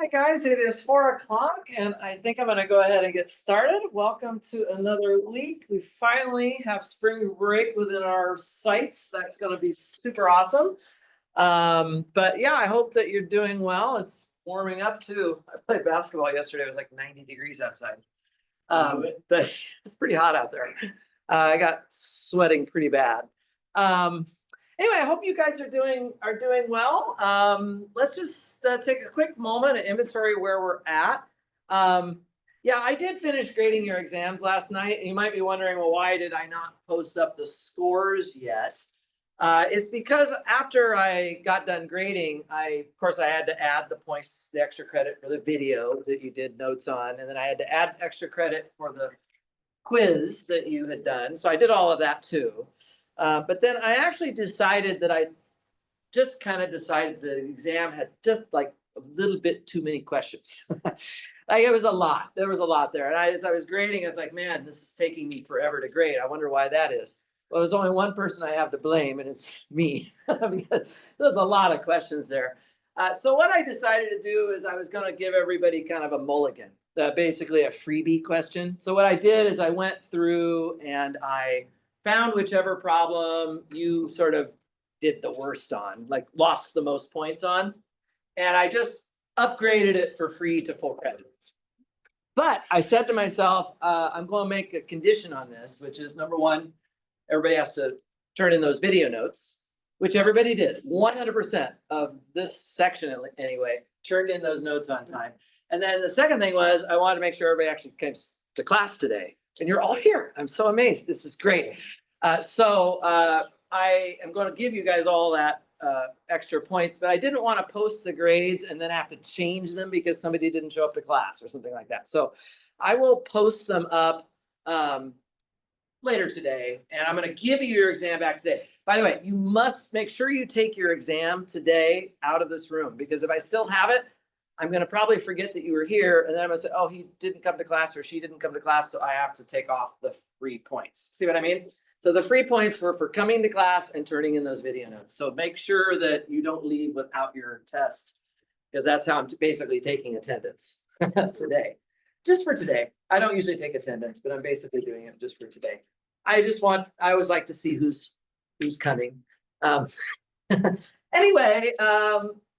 Hi, guys. It is 4 o'clock, and I think I'm going to go ahead and get started. Welcome to another week. We finally have spring break within our sights. That's going to be super awesome. But yeah, I hope that you're doing well. It's warming up too. I played basketball yesterday. It was like 90 degrees outside. But it's pretty hot out there. I got sweating pretty bad. Um, anyway, I hope you guys are doing well. Let's just take a quick moment to inventory where we're at. Yeah, I did finish grading your exams last night. And you might be wondering, well, why did I not post up the scores yet? It's because after I got done grading, of course, I had to add the points, the extra credit for the video that you did notes on, and then I had to add extra credit for the quiz that you had done. So I did all of that too. But then I actually decided that I just kind of decided the exam had just like a little bit too many questions. Like it was a lot. There was a lot there. And as I was grading, I was like, man, this is taking me forever to grade. I wonder why that is. Well, there's only one person I have to blame, and it's me. Because there's a lot of questions there. So what I decided to do is I was going to give everybody kind of a mulligan, basically a freebie question. So what I did is I went through and I found whichever problem you sort of did the worst on, like lost the most points on, and I just upgraded it for free to full credit. But I said to myself, I'm going to make a condition on this, which is number one, everybody has to turn in those video notes, which everybody did. 100% of this section, anyway, turned in those notes on time. And then the second thing was I wanted to make sure everybody actually came to class today. And you're all here. I'm so amazed. This is great. So I am going to give you guys all that extra points, but I didn't want to post the grades and then have to change them because somebody didn't show up to class or something like that. So I will post them up later today, and I'm going to give you your exam back today. By the way, you must make sure you take your exam today out of this room, because if I still have it, I'm going to probably forget that you were here, and then I'm going to say, oh, he didn't come to class or she didn't come to class, so I have to take off the free points. See what I mean? So the free points were for coming to class and turning in those video notes. So make sure that you don't leave without your test, because that's how I'm basically taking attendance today. Just for today. I don't usually take attendance, but I'm basically doing it just for today. I always like to see who's coming. Anyway,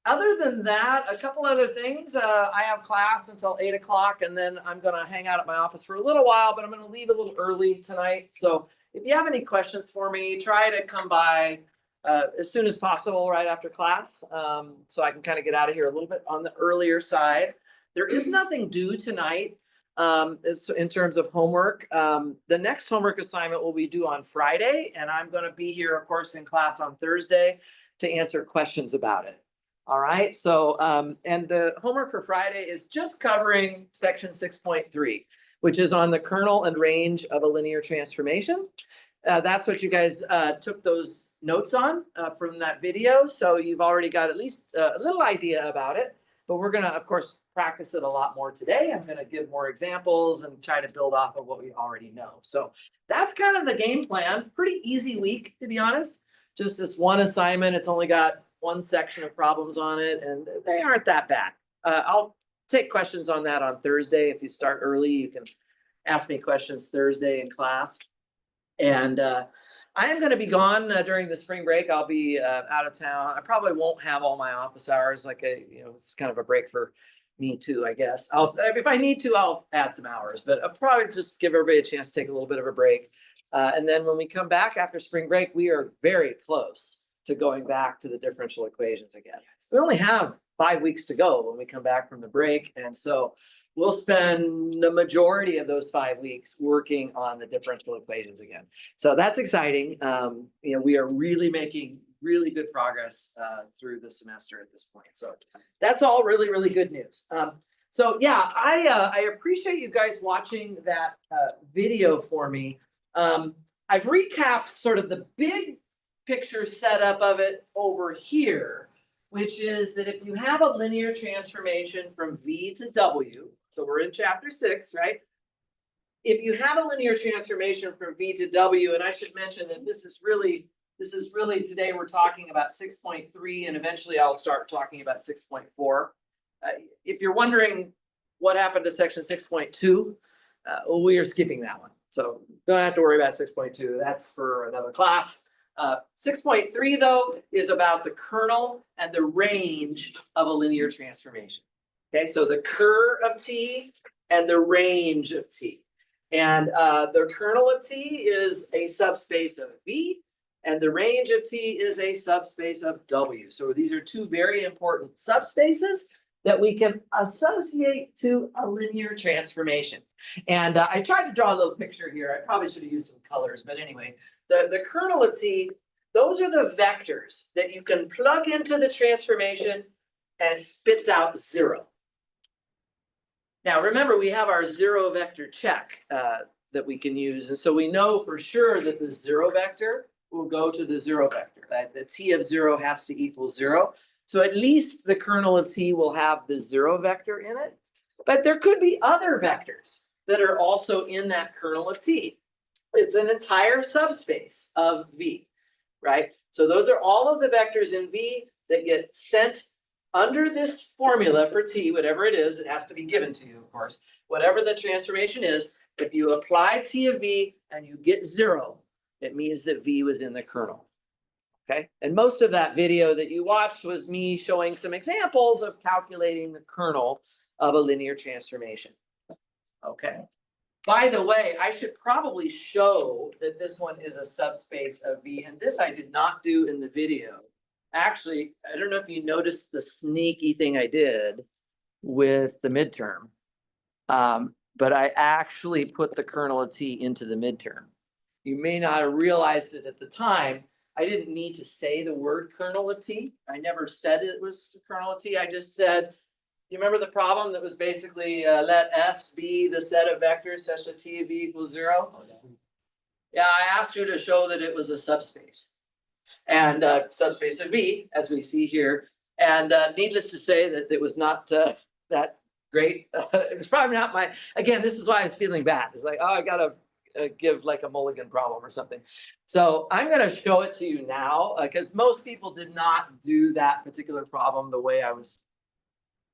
other than that, a couple other things. I have class until 8 o'clock, and then I'm going to hang out at my office for a little while, but I'm going to leave a little early tonight. So if you have any questions for me, try to come by as soon as possible right after class, so I can kind of get out of here a little bit on the earlier side. There is nothing due tonight in terms of homework. The next homework assignment will be due on Friday, and I'm going to be here, of course, in class on Thursday to answer questions about it. All right. So, and the homework for Friday is just covering section 6.3, which is on the kernel and range of a linear transformation. That's what you guys took those notes on from that video. So you've already got at least a little idea about it, but we're going to, of course, practice it a lot more today. I'm going to give more examples and try to build off of what we already know. So that's kind of the game plan. Pretty easy week, to be honest. Just this one assignment. It's only got one section of problems on it, and they aren't that bad. I'll take questions on that on Thursday. If you start early, you can ask me questions Thursday in class. And I am going to be gone during the spring break. I'll be out of town. I probably won't have all my office hours. It's kind of a break for me too, I guess. If I need to, I'll add some hours, but I'll probably just give everybody a chance to take a little bit of a break. And then when we come back after spring break, we are very close to going back to the differential equations again. We only have 5 weeks to go when we come back from the break. And so we'll spend the majority of those 5 weeks working on the differential equations again. So that's exciting. We are really making really good progress through the semester at this point. So that's all really, really good news. So yeah, I appreciate you guys watching that video for me. I've recapped sort of the big picture setup of it over here, which is that if you have a linear transformation from V to W, so we're in chapter 6, right? If you have a linear transformation from V to W, and I should mention that this is really today we're talking about 6.3, and eventually I'll start talking about 6.4. if you're wondering what happened to section 6.2, we are skipping that one. So don't have to worry about 6.2. That's for another class. 6.3 though is about the kernel and the range of a linear transformation. Okay, so the kerr of T and the range of T. And the kernel of T is a subspace of V, and the range of T is a subspace of W. So these are two very important subspaces that we can associate to a linear transformation. And I tried to draw a little picture here. I probably should have used some colors, but anyway, the kernel of T, those are the vectors that you can plug into the transformation and spits out 0. Now, remember, we have our 0 vector check that we can use. And so we know for sure that the 0 vector will go to the 0 vector. That the T of 0 has to equal 0. So at least the kernel of T will have the 0 vector in it. But there could be other vectors that are also in that kernel of T. It's an entire subspace of V, right? So those are all of the vectors in V that get sent under this formula for T, whatever it is. It has to be given to you, of course. Whatever the transformation is, if you apply T of V and you get 0, it means that V was in the kernel. Okay, and most of that video that you watched was me showing some examples of calculating the kernel of a linear transformation. Okay, by the way, I should probably show that this one is a subspace of V, and this I did not do in the video. Actually, I don't know if you noticed the sneaky thing I did with the midterm, but I actually put the kernel of T into the midterm. You may not have realized it at the time. I didn't need to say the word kernel of T. I never said it was kernel of T. I just said, you remember the problem that was basically let S be the set of vectors such that T of V equals 0? Yeah, I asked you to show that it was a subspace. And subspace of V, as we see here. And needless to say that it was not that great. It was probably not my, again, this is why I was feeling bad. It's like, oh, I got to give like a mulligan problem or something. So I'm going to show it to you now because most people did not do that particular problem the way I was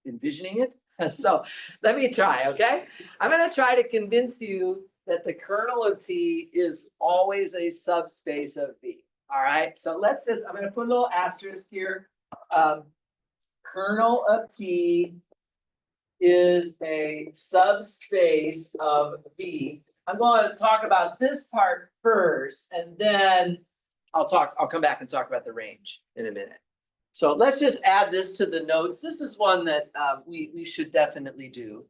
envisioning it. So let me try, okay? I'm going to try to convince you that the kernel of T is always a subspace of V. All right, so let's just, I'm going to put a little asterisk here. Kernel of T is a subspace of V. I'm going to talk about this part first, and then I'll come back and talk about the range in a minute. So let's just add this to the notes. This is one that we should definitely do.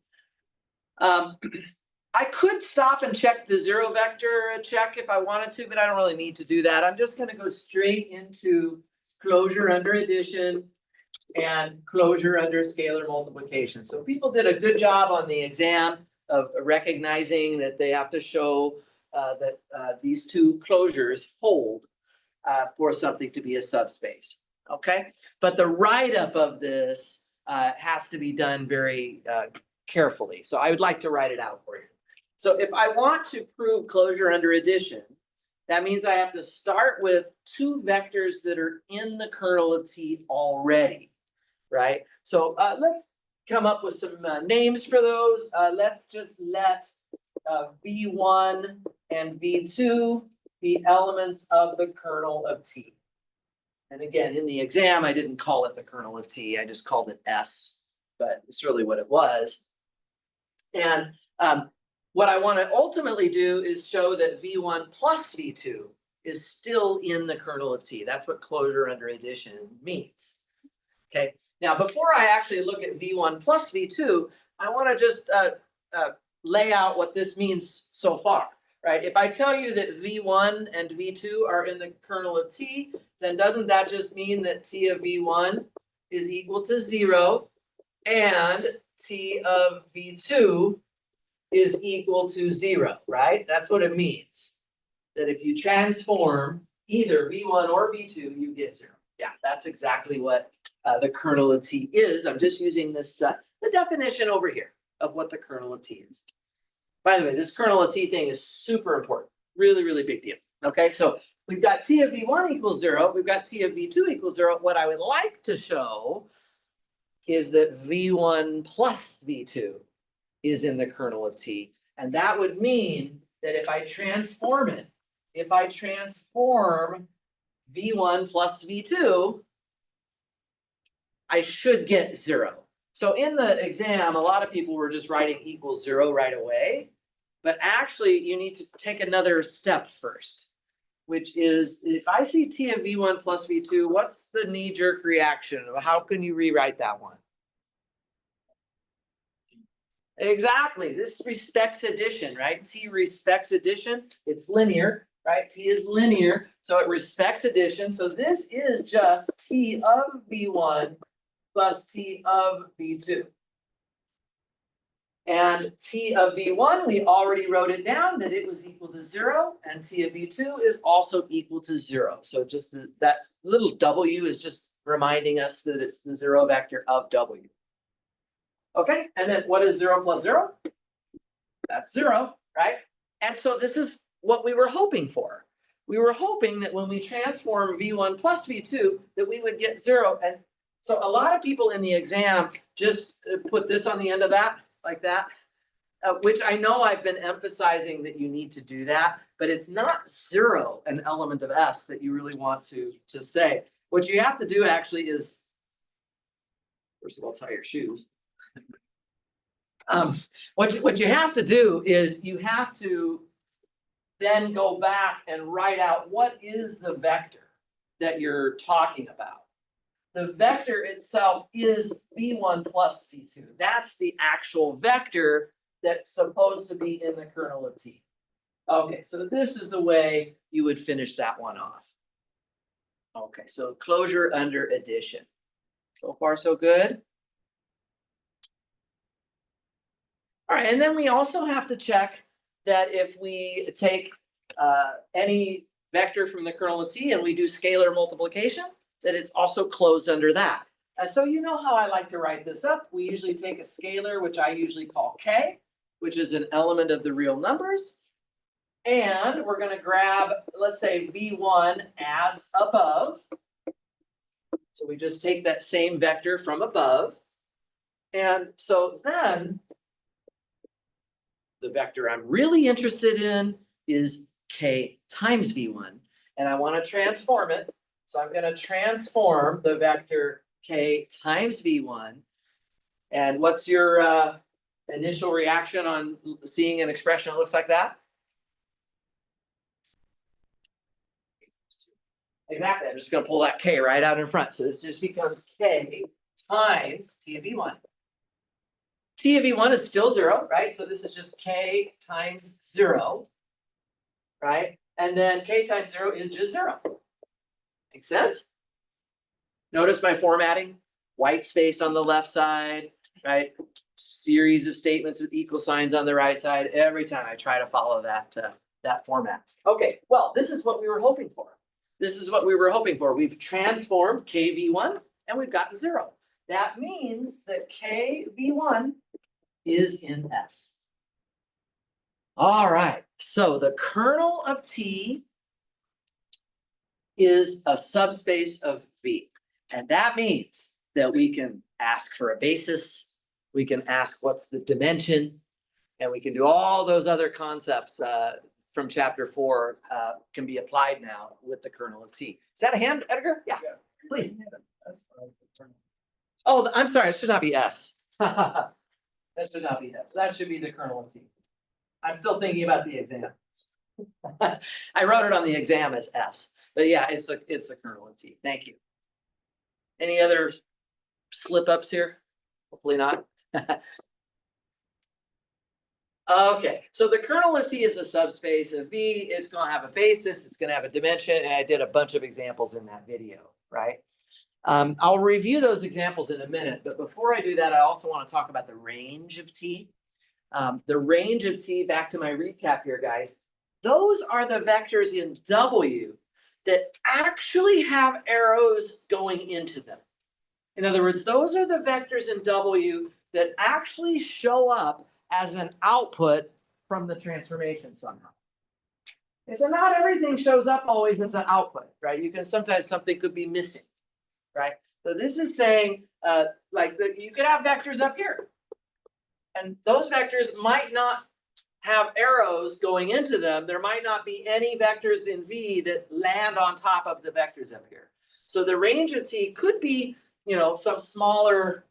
I could stop and check the 0 vector check if I wanted to, but I don't really need to do that. I'm just going to go straight into closure under addition and closure under scalar multiplication. So people did a good job on the exam of recognizing that they have to show that these two closures hold for something to be a subspace. Okay, but the write-up of this has to be done very carefully. So I would like to write it out for you. So if I want to prove closure under addition, that means I have to start with two vectors that are in the kernel of T already, right? So let's come up with some names for those. Let's just let V1 and V2 be elements of the kernel of T. And again, in the exam, I didn't call it the kernel of T. I just called it S, but it's really what it was. And what I want to ultimately do is show that V1 plus V2 is still in the kernel of T. That's what closure under addition means. Okay. Now, before I actually look at V1 plus V2, I want to just lay out what this means so far, right? If I tell you that V1 and V2 are in the kernel of T, then doesn't that just mean that T of V1 is equal to 0 and T of V2 is equal to 0, right? That's what it means. That if you transform either V1 or V2, you get 0. Yeah, that's exactly what the kernel of T is. I'm just using this, the definition over here of what the kernel of T is. By the way, this kernel of T thing is super important. Really, really big deal. Okay, so we've got T of V1 equals 0. We've got T of V2 equals 0. What I would like to show is that V1 plus V2 is in the kernel of T. And that would mean that if I transform it, if I transform V1 plus V2, I should get 0. So in the exam, a lot of people were just writing equals 0 right away. But actually, you need to take another step first, which is if I see T of V1 plus V2, what's the knee-jerk reaction? How can you rewrite that one? Exactly. This respects addition, right? T respects addition. It's linear, right? T is linear, so it respects addition. So this is just T of V1 plus T of V2. And T of V1, we already wrote it down that it was equal to 0, and T of V2 is also equal to 0. So just that little W is just reminding us that it's the 0 vector of W. Okay, and then what is 0 plus 0? That's 0, right? And so this is what we were hoping for. We were hoping that when we transform V1 plus V2, that we would get 0. And so a lot of people in the exam just put this on the end of that, like that, which I know I've been emphasizing that you need to do that, but it's not 0, an element of S that you really want to say. What you have to do actually is, first of all, tie your shoes. What you have to do is you have to then go back and write out what is the vector that you're talking about. The vector itself is V1 plus V2. That's the actual vector that's supposed to be in the kernel of T. Okay, so this is the way you would finish that one off. Okay, so closure under addition. So far, so good. All right, and then we also have to check that if we take any vector from the kernel of T and we do scalar multiplication, that it's also closed under that. So you know how I like to write this up. We usually take a scalar, which I usually call K, which is an element of the real numbers. And we're going to grab, let's say, V1 as above. So we just take that same vector from above. And so then the vector I'm really interested in is K times V1. And I want to transform it. So I'm going to transform the vector K times V1. And what's your initial reaction on seeing an expression that looks like that? Exactly. I'm just going to pull that K right out in front. So this just becomes K times T of V1. T of V1 is still 0, right? So this is just K times 0, right? And then K times 0 is just 0. Make sense? Notice my formatting, white space on the left side, right? Series of statements with equal signs on the right side. Every time I try to follow that, that format. Okay, well, this is what we were hoping for. This is what we were hoping for. We've transformed KV1 and we've gotten 0. That means that KV1 is in S. All right, so the kernel of T is a subspace of V. And that means that we can ask for a basis, we can ask what's the dimension, and we can do all those other concepts from chapter 4 can be applied now with the kernel of T. Is that a hand, Edgar? Yeah, please. Oh, I'm sorry, it should not be S. That should not be S. That should be the kernel of T. I'm still thinking about the exam. I wrote it on the exam as S, but yeah, it's the kernel of T. Thank you. Any other slip ups here? Hopefully not. Okay, so the kernel of T is a subspace of V. It's going to have a basis. It's going to have a dimension, and I did a bunch of examples in that video, right? I'll review those examples in a minute, but before I do that, I also want to talk about the range of T. The range of T, back to my recap here, guys, those are the vectors in W that actually have arrows going into them. In other words, those are the vectors in W that actually show up as an output from the transformation somehow. And so not everything shows up always as an output, right? You can sometimes something could be missing, right? So this is saying, like you could have vectors up here. And those vectors might not have arrows going into them. There might not be any vectors in V that land on top of the vectors up here. So the range of T could be, some smaller,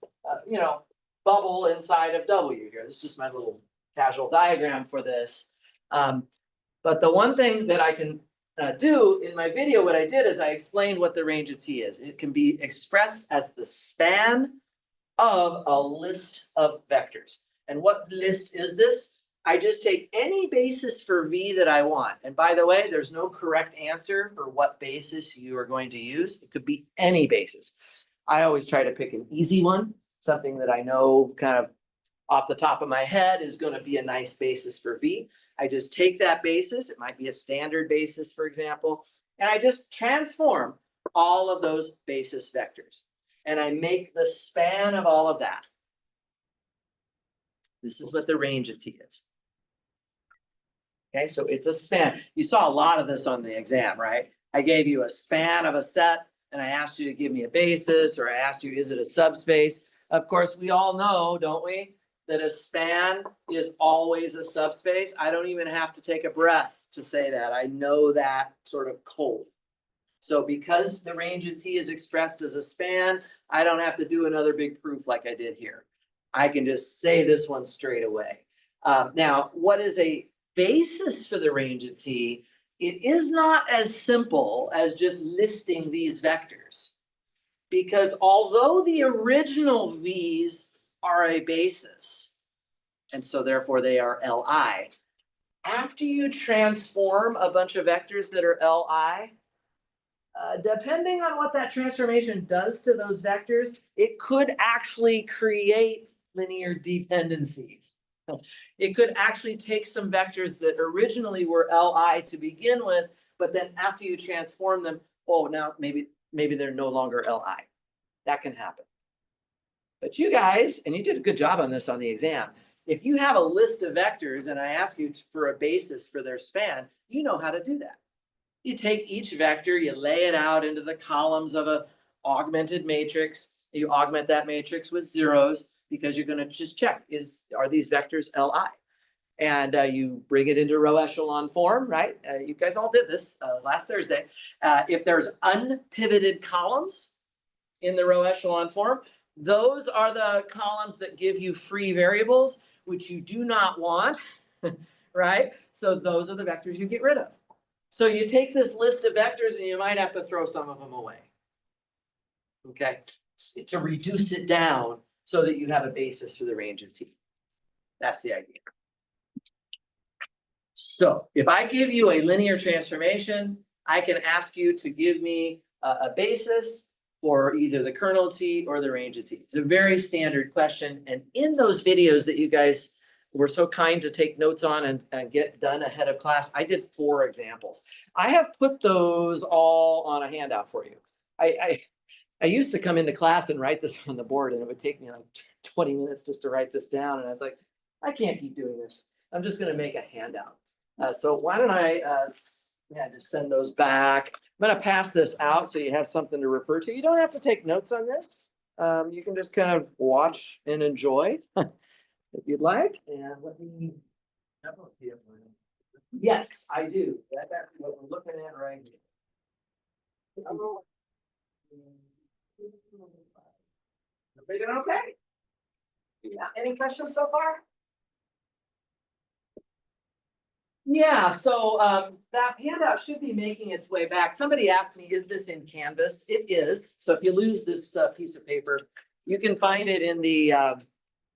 bubble inside of W here. This is just my little casual diagram for this. But the one thing that I can do in my video, what I did is I explained what the range of T is. It can be expressed as the span of a list of vectors. And what list is this? I just take any basis for V that I want. And by the way, there's no correct answer for what basis you are going to use. It could be any basis. I always try to pick an easy one, something that I know kind of off the top of my head is going to be a nice basis for V. I just take that basis. It might be a standard basis, for example, and I just transform all of those basis vectors. And I make the span of all of that. This is what the range of T is. Okay, so it's a span. You saw a lot of this on the exam, right? I gave you a span of a set, and I asked you to give me a basis, or I asked you, is it a subspace? Of course, we all know, don't we, that a span is always a subspace. I don't even have to take a breath to say that. I know that sort of cold. So because the range of T is expressed as a span, I don't have to do another big proof like I did here. I can just say this one straight away. Now, what is a basis for the range of T? It is not as simple as just listing these vectors. Because although the original V's are a basis, and so therefore they are Li, after you transform a bunch of vectors that are Li, depending on what that transformation does to those vectors, it could actually create linear dependencies. It could actually take some vectors that originally were Li to begin with, but then after you transform them, oh, now maybe they're no longer Li. That can happen. But you guys, and you did a good job on this on the exam, if you have a list of vectors and I ask you for a basis for their span, you know how to do that. You take each vector, you lay it out into the columns of an augmented matrix. You augment that matrix with zeros because you're going to just check, are these vectors Li? And you bring it into row echelon form, right? You guys all did this last Thursday. If there's unpivoted columns in the row echelon form, those are the columns that give you free variables, which you do not want, right? So those are the vectors you get rid of. So you take this list of vectors and you might have to throw some of them away, okay, to reduce it down so that you have a basis for the range of T. That's the idea. So if I give you a linear transformation, I can ask you to give me a basis for either the kernel T or the range of T. It's a very standard question. And in those videos that you guys were so kind to take notes on and get done ahead of class, I did 4 examples. I have put those all on a handout for you. I used to come into class and write this on the board, and it would take me like 20 minutes just to write this down. And I was like, I can't keep doing this. I'm just going to make a handout. So why don't I just send those back. I'm going to pass this out so you have something to refer to. You don't have to take notes on this. You can just kind of watch and enjoy if you'd like. And let me. Yes, I do. That's what we're looking at right here. Everybody doing okay? Yeah. Any questions so far? Yeah, so that handout should be making its way back. Somebody asked me, is this in Canvas? It is. So if you lose this piece of paper, you can find it in the,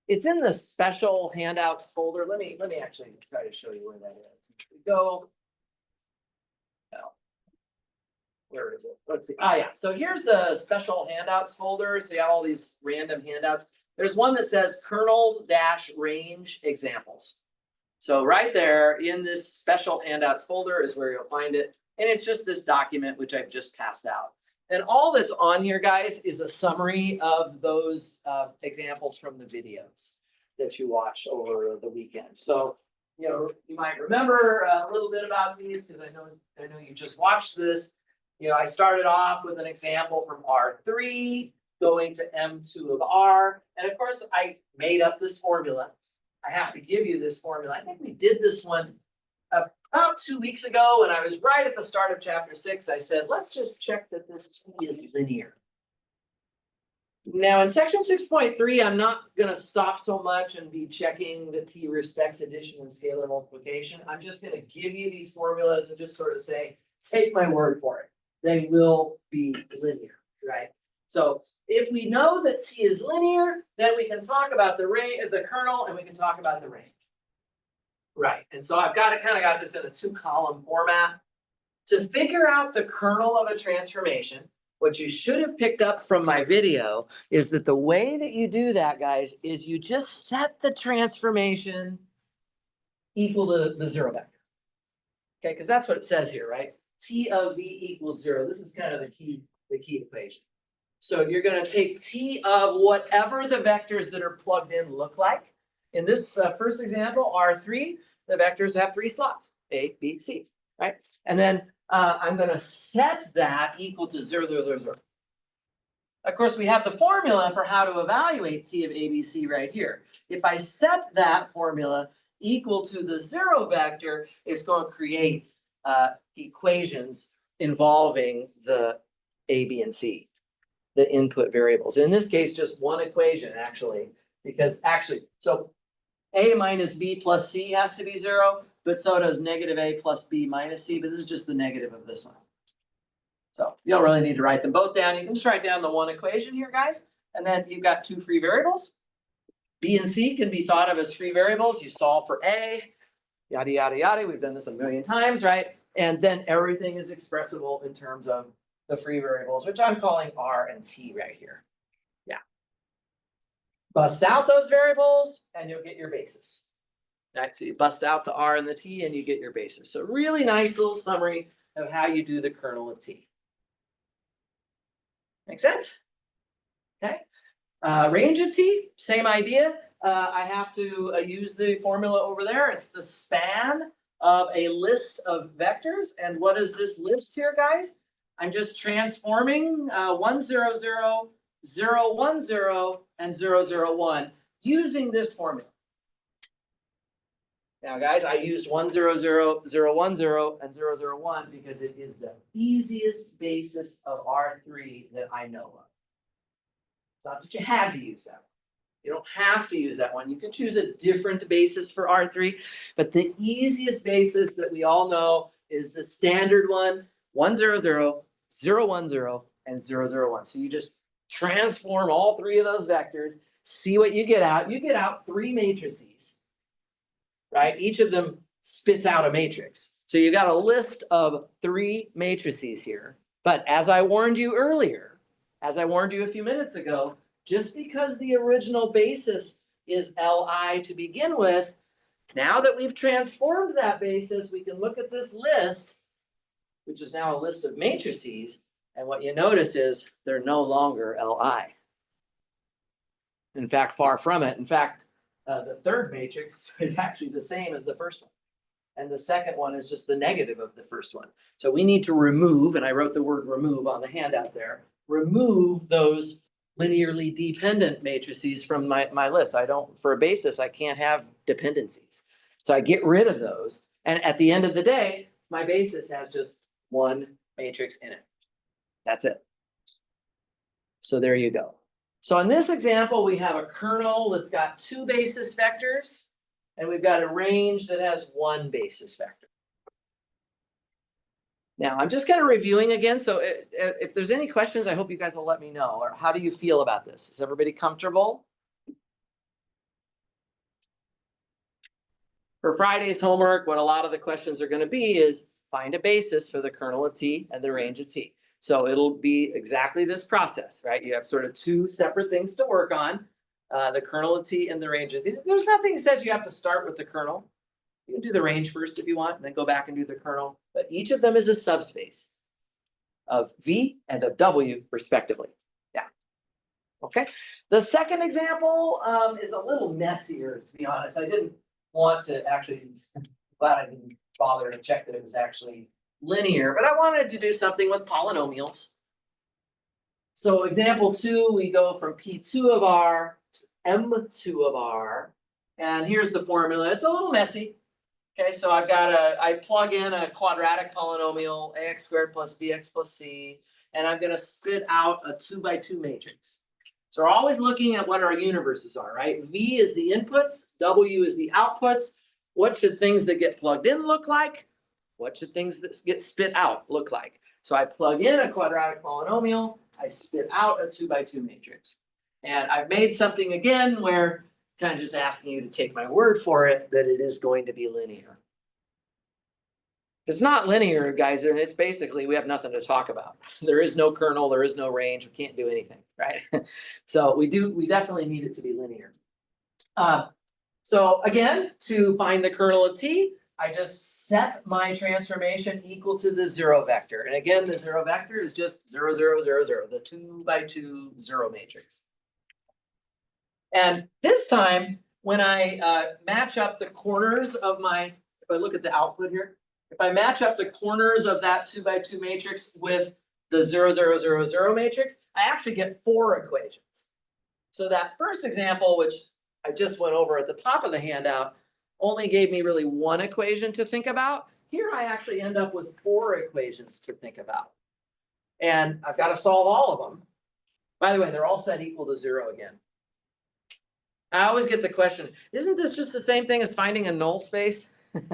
it's in the special handouts folder. Let me actually try to show you where that is. Go. Well, where is it? Let's see. Ah, yeah. So here's the special handouts folder. So you have all these random handouts. There's one that says kernel-range examples. So right there in this special handouts folder is where you'll find it. And it's just this document, which I've just passed out. And all that's on here, guys, is a summary of those examples from the videos that you watched over the weekend. So, you might remember a little bit about these because I know you just watched this. I started off with an example from R3. going to M2 of R. And of course, I made up this formula. I have to give you this formula. I think we did this one about 2 weeks ago, and I was right at the start of chapter 6. I said, let's just check that this T is linear. Now in section 6.3, I'm not going to stop so much and be checking the T respects addition and scalar multiplication. I'm just going to give you these formulas and just sort of say, take my word for it. They will be linear, right? So if we know that T is linear, then we can talk about the kernel, and we can talk about the range. Right, and so I've got this in a 2-column format. To figure out the kernel of a transformation, what you should have picked up from my video is that the way that you do that, guys, is you just set the transformation equal to the 0 vector. Okay, because that's what it says here, right? T of v equals 0. This is kind of the key equation. So you're going to take T of whatever the vectors that are plugged in look like. In this first example, R3, the vectors have 3 slots, A, B, C, right? And then I'm going to set that equal to 0, 0, 0, 0. Of course, we have the formula for how to evaluate T of ABC right here. If I set that formula equal to the 0 vector, it's going to create equations involving the A, B, and C, the input variables. In this case, just one equation, actually, because so A minus B plus C has to be 0, but so does negative A plus B minus C, but this is just the negative of this one. So you don't really need to write them both down. You can just write down the one equation here, guys, and then you've got 2 free variables. B and C can be thought of as free variables. You solve for A, yada, yada, yada. We've done this a million times, right? And then everything is expressible in terms of the free variables, which I'm calling R and T right here. Yeah. Bust out those variables and you'll get your basis. Right? So you bust out the R and the T and you get your basis. So really nice little summary of how you do the kernel of T. Make sense? Okay. Range of T, same idea. I have to use the formula over there. It's the span of a list of vectors. And what is this list here, guys? I'm just transforming 1, 0, 0, 0, 1, 0, and 0, 0, 1 using this formula. Now, guys, I used 1, 0, 0, 0, 1, 0, and 0, 0, 1 because it is the easiest basis of R3 that I know of. It's not that you had to use that one. You don't have to use that one. You can choose a different basis for R3, but the easiest basis that we all know is the standard one, 1, 0, 0, 0, 1, 0, and 0, 0, 1. So you just transform all 3 of those vectors, see what you get out. You get out 3 matrices, right? Each of them spits out a matrix. So you've got a list of 3 matrices here. But as I warned you earlier, as I warned you a few minutes ago, just because the original basis is Li to begin with, now that we've transformed that basis, we can look at this list, which is now a list of matrices, and what you notice is they're no longer Li. In fact, far from it. In fact, the third matrix is actually the same as the first one. And the second one is just the negative of the first one. So we need to remove, and I wrote the word remove on the handout there, remove those linearly dependent matrices from my list. For a basis, I can't have dependencies. So I get rid of those. And at the end of the day, my basis has just one matrix in it. That's it. So there you go. So in this example, we have a kernel that's got 2 basis vectors, and we've got a range that has 1 basis vector. Now, I'm just kind of reviewing again, so if there's any questions, I hope you guys will let me know. Or how do you feel about this? Is everybody comfortable? For Friday's homework, what a lot of the questions are going to be is find a basis for the kernel of T and the range of T. So it'll be exactly this process, right? You have sort of 2 separate things to work on, the kernel of T and the range of T. There's nothing that says you have to start with the kernel. You can do the range first if you want, and then go back and do the kernel. But each of them is a subspace of V and of W, respectively. Yeah. Okay. The second example is a little messier, to be honest. I didn't want to actually, glad I didn't bother to check that it was actually linear, but I wanted to do something with polynomials. So example 2, we go from P2 of R to M2 of R. And here's the formula. It's a little messy. Okay, so I plug in a quadratic polynomial, ax squared plus bx plus c, and I'm gonna spit out a 2 by 2 matrix. So we're always looking at what our universes are, right? V is the inputs, W is the outputs. What should things that get plugged in look like? What should things that get spit out look like? So I plug in a quadratic polynomial, I spit out a 2 by 2 matrix. And I've made something again where kind of just asking you to take my word for it that it is going to be linear. If it's not linear, guys, then it's basically we have nothing to talk about. There is no kernel, there is no range, we can't do anything, right? So we definitely need it to be linear. So again, to find the kernel of T, I just set my transformation equal to the 0 vector. And again, the 0 vector is just 0, 0, 0, 0, the 2 by 2 0 matrix. And this time, when I match up the corners of my, if I look at the output here, if I match up the corners of that 2 by 2 matrix with the 0, 0, 0, 0 matrix, I actually get 4 equations. So that first example, which I just went over at the top of the handout, only gave me really 1 equation to think about. Here I actually end up with 4 equations to think about. And I've got to solve all of them. By the way, they're all set equal to 0 again. I always get the question, isn't this just the same thing as finding a null space?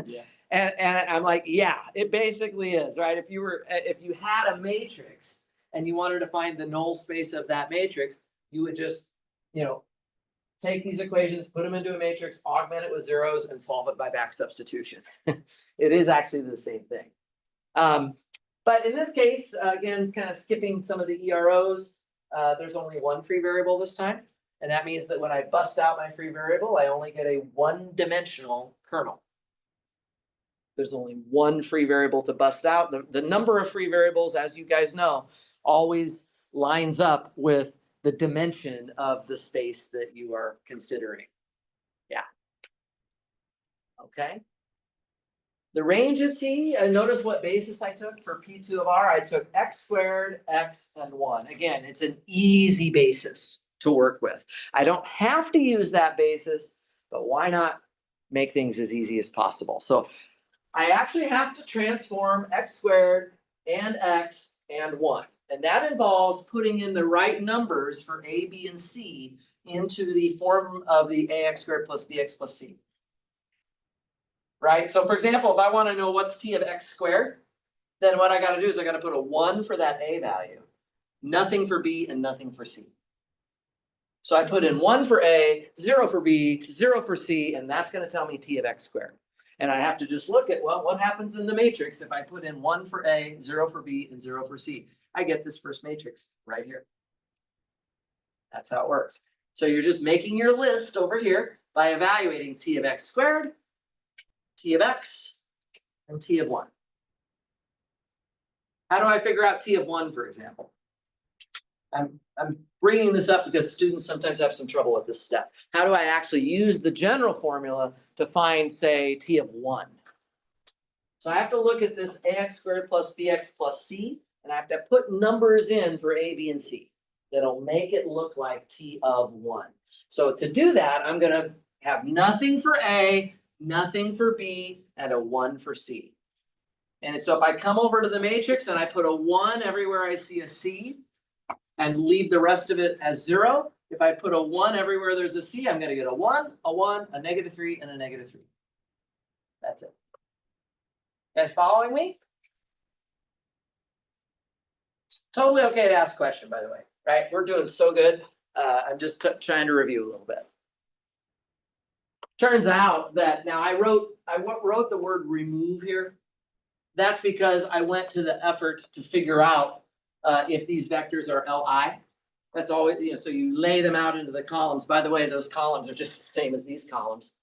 Yeah. And I'm like, yeah, it basically is, right? If you had a matrix and you wanted to find the null space of that matrix, you would just, take these equations, put them into a matrix, augment it with zeros, and solve it by back substitution. It is actually the same thing. But in this case, again, kind of skipping some of the EROs, there's only 1 free variable this time. And that means that when I bust out my free variable, I only get a 1-dimensional kernel. There's only 1 free variable to bust out. The number of free variables, as you guys know, always lines up with the dimension of the space that you are considering. Yeah. Okay. The range of T, notice what basis I took for P2 of R. I took x squared, x, and 1. Again, it's an easy basis to work with. I don't have to use that basis, but why not make things as easy as possible? So I actually have to transform x squared and x and 1. And that involves putting in the right numbers for a, b, and c into the form of the ax squared plus bx plus c. Right? So for example, if I want to know what's t of x squared, then what I got to do is I got to put a 1 for that a value, nothing for b, and nothing for c. So I put in 1 for a, 0 for b, 0 for c, and that's going to tell me t of x squared. And I have to just look at, well, what happens in the matrix if I put in 1 for a, 0 for b, and 0 for c? I get this first matrix right here. That's how it works. So you're just making your list over here by evaluating t of x squared, t of x, and t of 1. How do I figure out t of 1, for example? I'm bringing this up because students sometimes have some trouble with this step. How do I actually use the general formula to find, say, t of 1? So I have to look at this ax squared plus bx plus c, and I have to put numbers in for a, b, and c that'll make it look like t of 1. So to do that, I'm going to have nothing for a, nothing for b, and a 1 for c. And so if I come over to the matrix and I put a 1 everywhere I see a c, and leave the rest of it as 0. If I put a 1 everywhere there's a c, I'm going to get a 1, a 1, a -3, and a -3. That's it. You guys following me? It's totally okay to ask a question, by the way, right? We're doing so good. I'm just trying to review a little bit. Turns out that now I wrote the word remove here. That's because I went to the effort to figure out if these vectors are Li. That's always, so you lay them out into the columns. By the way, those columns are just the same as these columns.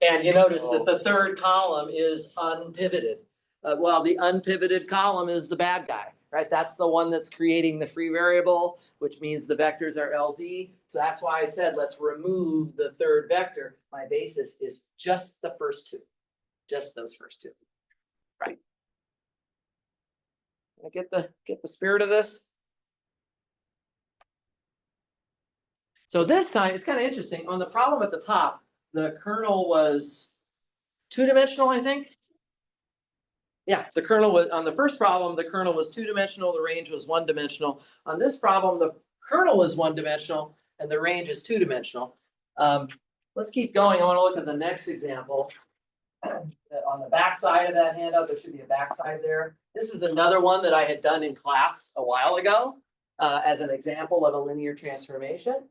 And you notice that the third column is unpivoted. Well, the unpivoted column is the bad guy, right? That's the one that's creating the free variable, which means the vectors are LD. So that's why I said, let's remove the third vector. My basis is just the first 2, just those first 2, right? I get the spirit of this? So this time, it's kind of interesting. On the problem at the top, the kernel was two-dimensional, I think. Yeah, the kernel was, on the first problem, the kernel was two-dimensional, the range was one-dimensional. On this problem, the kernel is one-dimensional and the range is two-dimensional. Let's keep going. I want to look at the next example. On the back side of that handout, there should be a backside there. This is another one that I had done in class a while ago as an example of a linear transformation.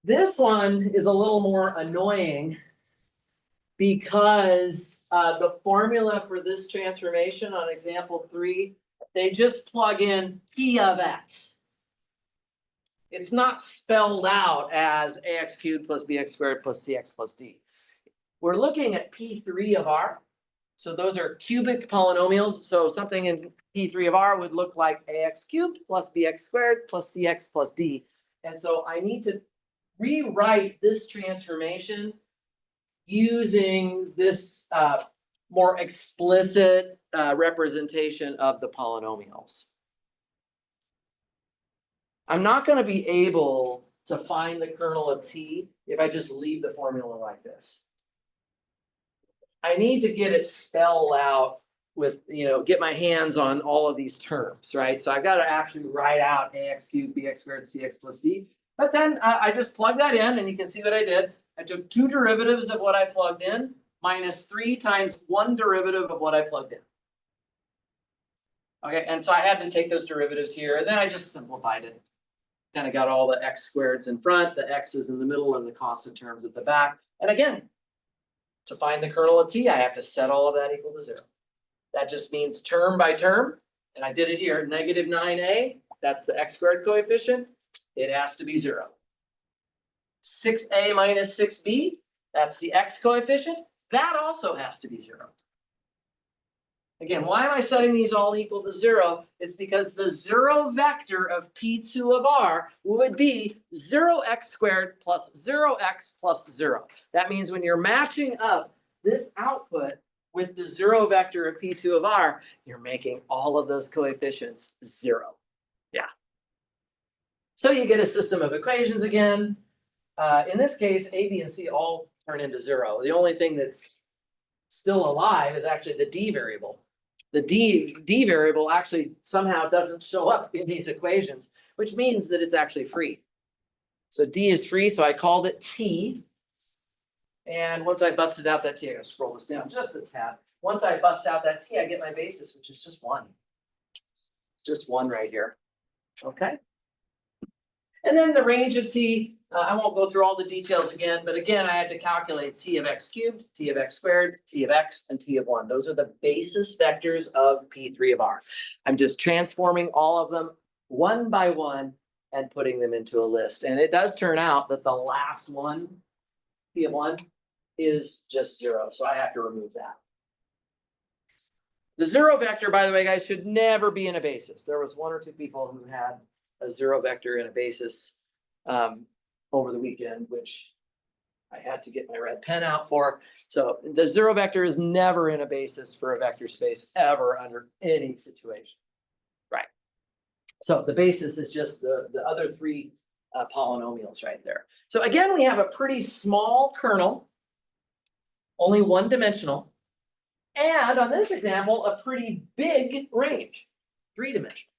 This one is a little more annoying because the formula for this transformation on example 3, they just plug in P of X. It's not spelled out as ax cubed plus bx squared plus cx plus d. We're looking at P3 of R. So those are cubic polynomials. So something in P3 of R would look like ax cubed plus bx squared plus cx plus d. And so I need to rewrite this transformation using this more explicit representation of the polynomials. I'm not going to be able to find the kernel of t if I just leave the formula like this. I need to get it spelled out with, get my hands on all of these terms, right? So I've got to actually write out ax cubed, bx squared, cx plus d. But then I just plug that in, and you can see what I did. I took 2 derivatives of what I plugged in, minus 3 times 1 derivative of what I plugged in. Okay, and so I had to take those derivatives here, and then I just simplified it. Kind of got all the x squareds in front, the x's in the middle, and the constant terms at the back. And again, to find the kernel of t, I have to set all of that equal to 0. That just means term by term, and I did it here, negative 9a, that's the x squared coefficient. It has to be 0. 6a minus 6b, that's the x coefficient. That also has to be 0. Again, why am I setting these all equal to 0? It's because the 0 vector of P2 of R would be 0x squared plus 0x plus 0. That means when you're matching up this output with the 0 vector of P2 of R, you're making all of those coefficients 0. Yeah. So you get a system of equations again. In this case, A, B, and C all turn into 0. The only thing that's still alive is actually the D variable. The D variable actually somehow doesn't show up in these equations, which means that it's actually free. So D is free, so I called it T. And once I busted out that T, I'm going to scroll this down just a tad. Once I bust out that T, I get my basis, which is just 1. Just 1 right here. Okay. And then the range of T, I won't go through all the details again, but again, I had to calculate T of x cubed, T of x squared, T of x, and T of 1. Those are the basis vectors of P3 of R. I'm just transforming all of them one by one and putting them into a list. And it does turn out that the last one, P of 1, is just 0. So I have to remove that. The 0 vector, by the way, guys, should never be in a basis. There was 1 or 2 people who had a 0 vector in a basis over the weekend, which I had to get my red pen out for. So the 0 vector is never in a basis for a vector space ever under any situation. Right. So the basis is just the other 3 polynomials right there. So again, we have a pretty small kernel, only one-dimensional. And on this example, a pretty big range, 3-dimensional.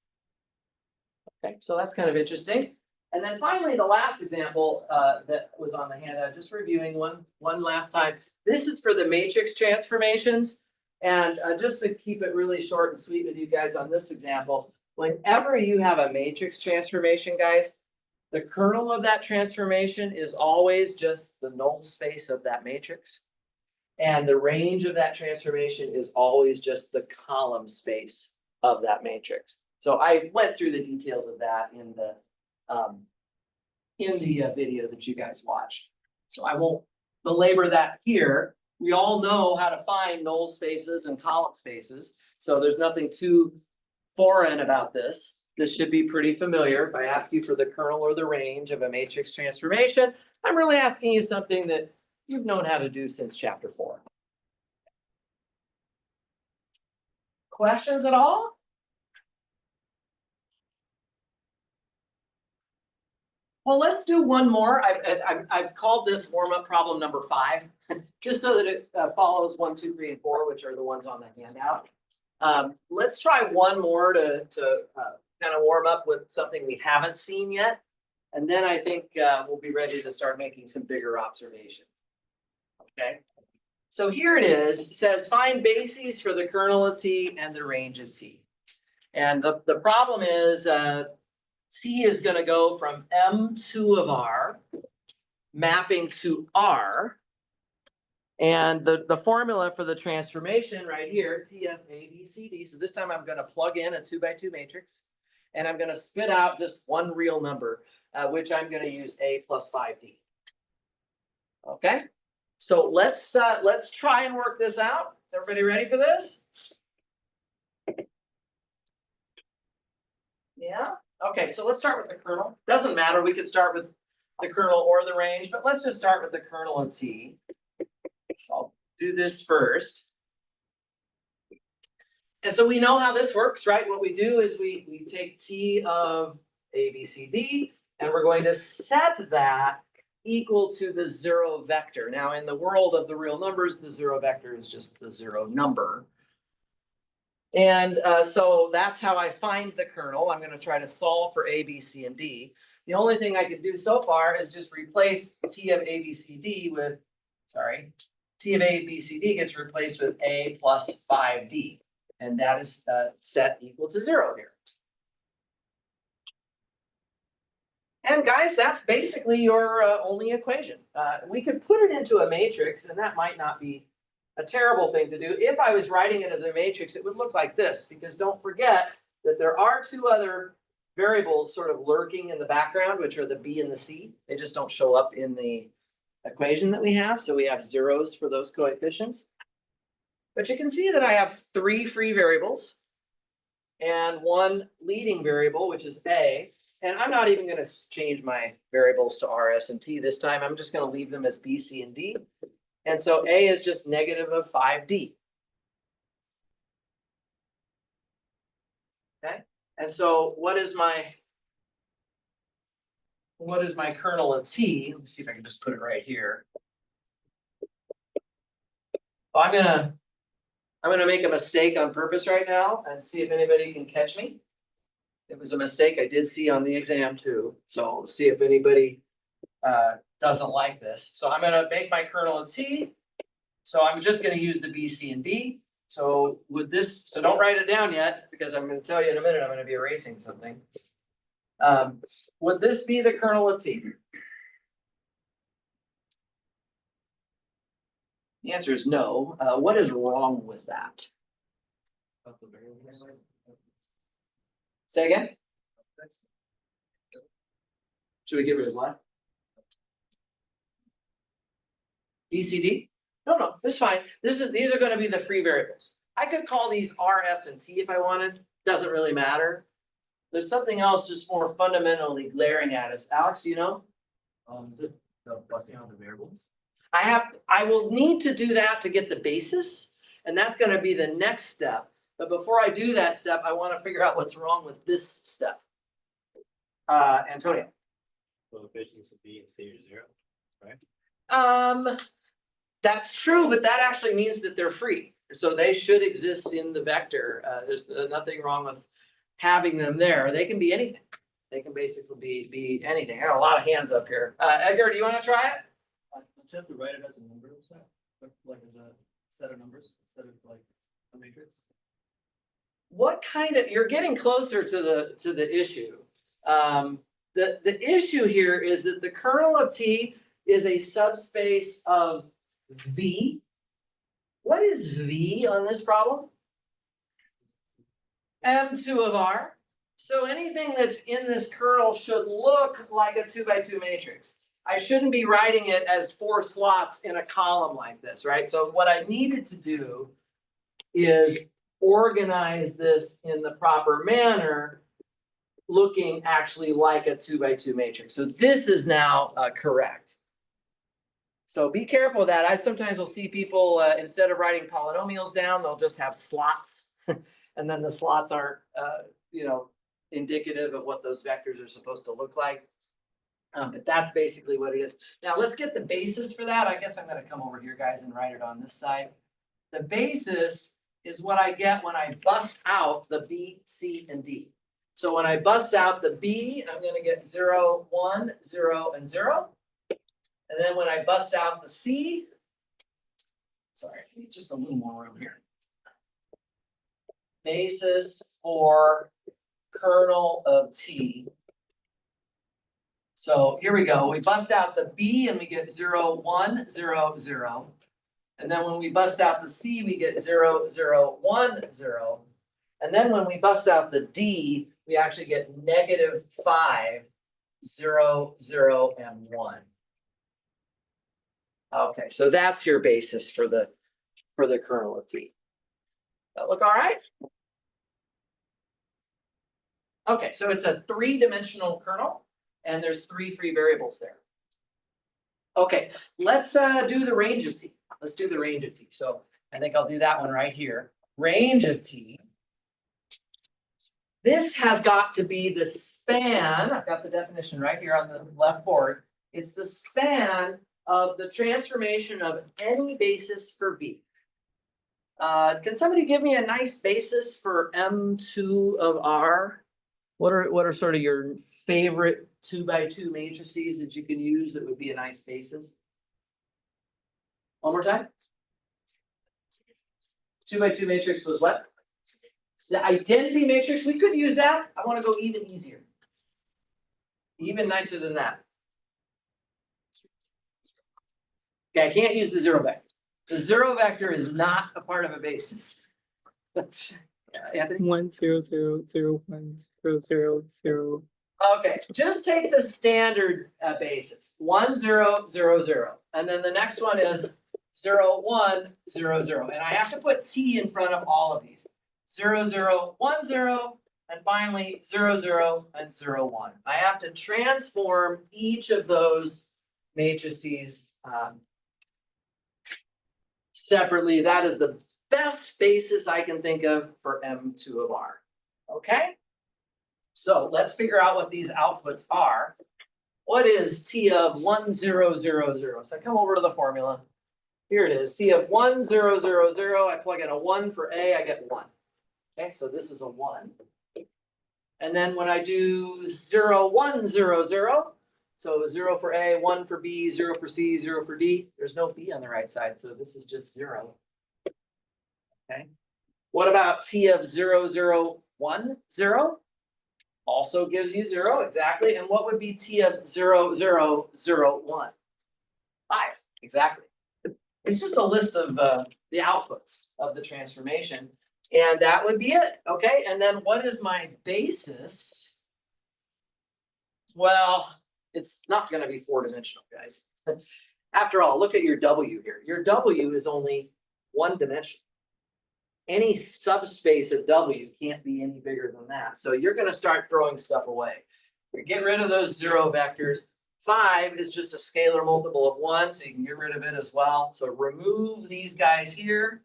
Okay, so that's kind of interesting. And then finally, the last example that was on the handout, just reviewing one last time. This is for the matrix transformations. And just to keep it really short and sweet with you guys on this example, whenever you have a matrix transformation, guys, the kernel of that transformation is always just the null space of that matrix. And the range of that transformation is always just the column space of that matrix. So I went through the details of that in the video that you guys watched. So I won't belabor that here. We all know how to find null spaces and column spaces. So there's nothing too foreign about this. This should be pretty familiar. If I ask you for the kernel or the range of a matrix transformation, I'm really asking you something that you've known how to do since chapter 4. Questions at all? Well, let's do one more. I've called this warm-up problem number 5, just so that it follows 1, 2, 3, and 4, which are the ones on the handout. Let's try one more to kind of warm up with something we haven't seen yet. And then I think we'll be ready to start making some bigger observations. Okay. So here it is. It says find bases for the kernel of T and the range of T. And the problem is T is going to go from M2 of R mapping to R. And the formula for the transformation right here, TF A, B, C, D. So this time I'm going to plug in a 2x2 matrix. And I'm going to spit out just one real number, which I'm going to use A plus 5D. Okay. So let's try and work this out. Is everybody ready for this? Yeah. Okay, so let's start with the kernel. Doesn't matter, we could start with the kernel or the range, but let's just start with the kernel of T. So I'll do this first. And so we know how this works, right? What we do is we take T of A, B, C, D, and we're going to set that equal to the 0 vector. Now, in the world of the real numbers, the 0 vector is just the 0 number. And so that's how I find the kernel. I'm going to try to solve for A, B, C, and D. The only thing I can do so far is just replace T of A, B, C, D with, sorry, T of A, B, C, D gets replaced with A plus 5D. And that is set equal to 0 here. And guys, that's basically your only equation. We could put it into a matrix, and that might not be a terrible thing to do. If I was writing it as a matrix, it would look like this, because don't forget that there are 2 other variables sort of lurking in the background, which are the B and the C. They just don't show up in the equation that we have. So we have zeros for those coefficients. But you can see that I have 3 free variables and 1 leading variable, which is A. And I'm not even going to change my variables to R, S, and T this time. I'm just going to leave them as B, C, and D. And so A is just negative of 5D. Okay. And so what is my kernel of T? Let me see if I can just put it right here. Well, I'm gonna make a mistake on purpose right now and see if anybody can catch me. It was a mistake I did see on the exam too. So let's see if anybody doesn't like this. So I'm gonna make my kernel of T. So I'm just gonna use the B, C, and D. So with this, so don't write it down yet, because I'm gonna tell you in a minute I'm gonna be erasing something. Would this be the kernel of T? The answer is no. What is wrong with that? Say again? Should we get rid of what? BCD? No, it's fine. These are going to be the free variables. I could call these R, S, and T if I wanted. Doesn't really matter. There's something else just more fundamentally glaring at us. Alex, do you know? Is it the busing out the variables? I will need to do that to get the basis, and that's going to be the next step. But before I do that step, I want to figure out what's wrong with this step. Antonio. Coefficients of B and C are 0, right? That's true, but that actually means that they're free. So they should exist in the vector. There's nothing wrong with having them there. They can be anything. They can basically be anything. I got a lot of hands up here. Edgar, do you want to try it? Don't you have to write it as a number set? Like as a set of numbers instead of like a matrix? What kind of, you're getting closer to the issue. The issue here is that the kernel of T is a subspace of V. What is V on this problem? M2 of R. So anything that's in this kernel should look like a 2x2 matrix. I shouldn't be writing it as 4 slots in a column like this, right? So what I needed to do is organize this in the proper manner, looking actually like a 2x2 matrix. So this is now correct. So be careful of that. I sometimes will see people, instead of writing polynomials down, they'll just have slots. And then the slots aren't, indicative of what those vectors are supposed to look like. But that's basically what it is. Now let's get the basis for that. I guess I'm gonna come over here, guys, and write it on this side. The basis is what I get when I bust out the B, C, and D. So when I bust out the B, I'm gonna get 0, 1, 0, and 0. And then when I bust out the C, sorry, I need just a little more room here. Basis for kernel of T. So here we go. We bust out the B and we get 0, 1, 0, 0. And then when we bust out the C, we get 0, 0, 1, 0. And then when we bust out the D, we actually get -5, 0, 0, and 1. Okay, so that's your basis for the kernel of T. That look all right? Okay, so it's a 3-dimensional kernel, and there's 3 free variables there. Okay, let's do the range of T. Let's do the range of T. So I think I'll do that one right here. Range of T. This has got to be the span. I've got the definition right here on the left board. It's the span of the transformation of any basis for V. Can somebody give me a nice basis for M2 of R? What are sort of your favorite 2x2 matrices that you can use that would be a nice basis? One more time. 2x2 matrix was what? The identity matrix, we could use that. I want to go even easier. Even nicer than that. Okay, I can't use the 0 vector. The 0 vector is not a part of a basis. Anthony? 1 0 0 0 1 0 0 0. Okay, just take the standard basis, 1 0 0 0, and then the next one is 0 1 0 0, and I have to put T in front of all of these. 0 0 1 0, and finally 0 0 and 0 1. I have to transform each of those matrices separately. That is the best basis I can think of for M2 of R. Okay? So let's figure out what these outputs are. What is T of 1 0 0 0? So I come over to the formula. Here it is. T of 1 0 0 0. I plug in a 1 for A, I get 1. Okay, so this is a 1. And then when I do 0 1 0 0, so 0 for A, 1 for B, 0 for C, 0 for D, there's no B on the right side, so this is just 0. Okay. What about T of 0 0 1 0? Also gives you 0, exactly. And what would be T of 0 0 0 1? 5, exactly. It's just a list of the outputs of the transformation. And that would be it, okay? And then what is my basis? Well, it's not gonna be 4-dimensional, guys. After all, look at your W here. Your W is only 1 dimension. Any subspace of W can't be any bigger than that. So you're gonna start throwing stuff away. You get rid of those 0 vectors. 5 is just a scalar multiple of 1, so you can get rid of it as well. So remove these guys here.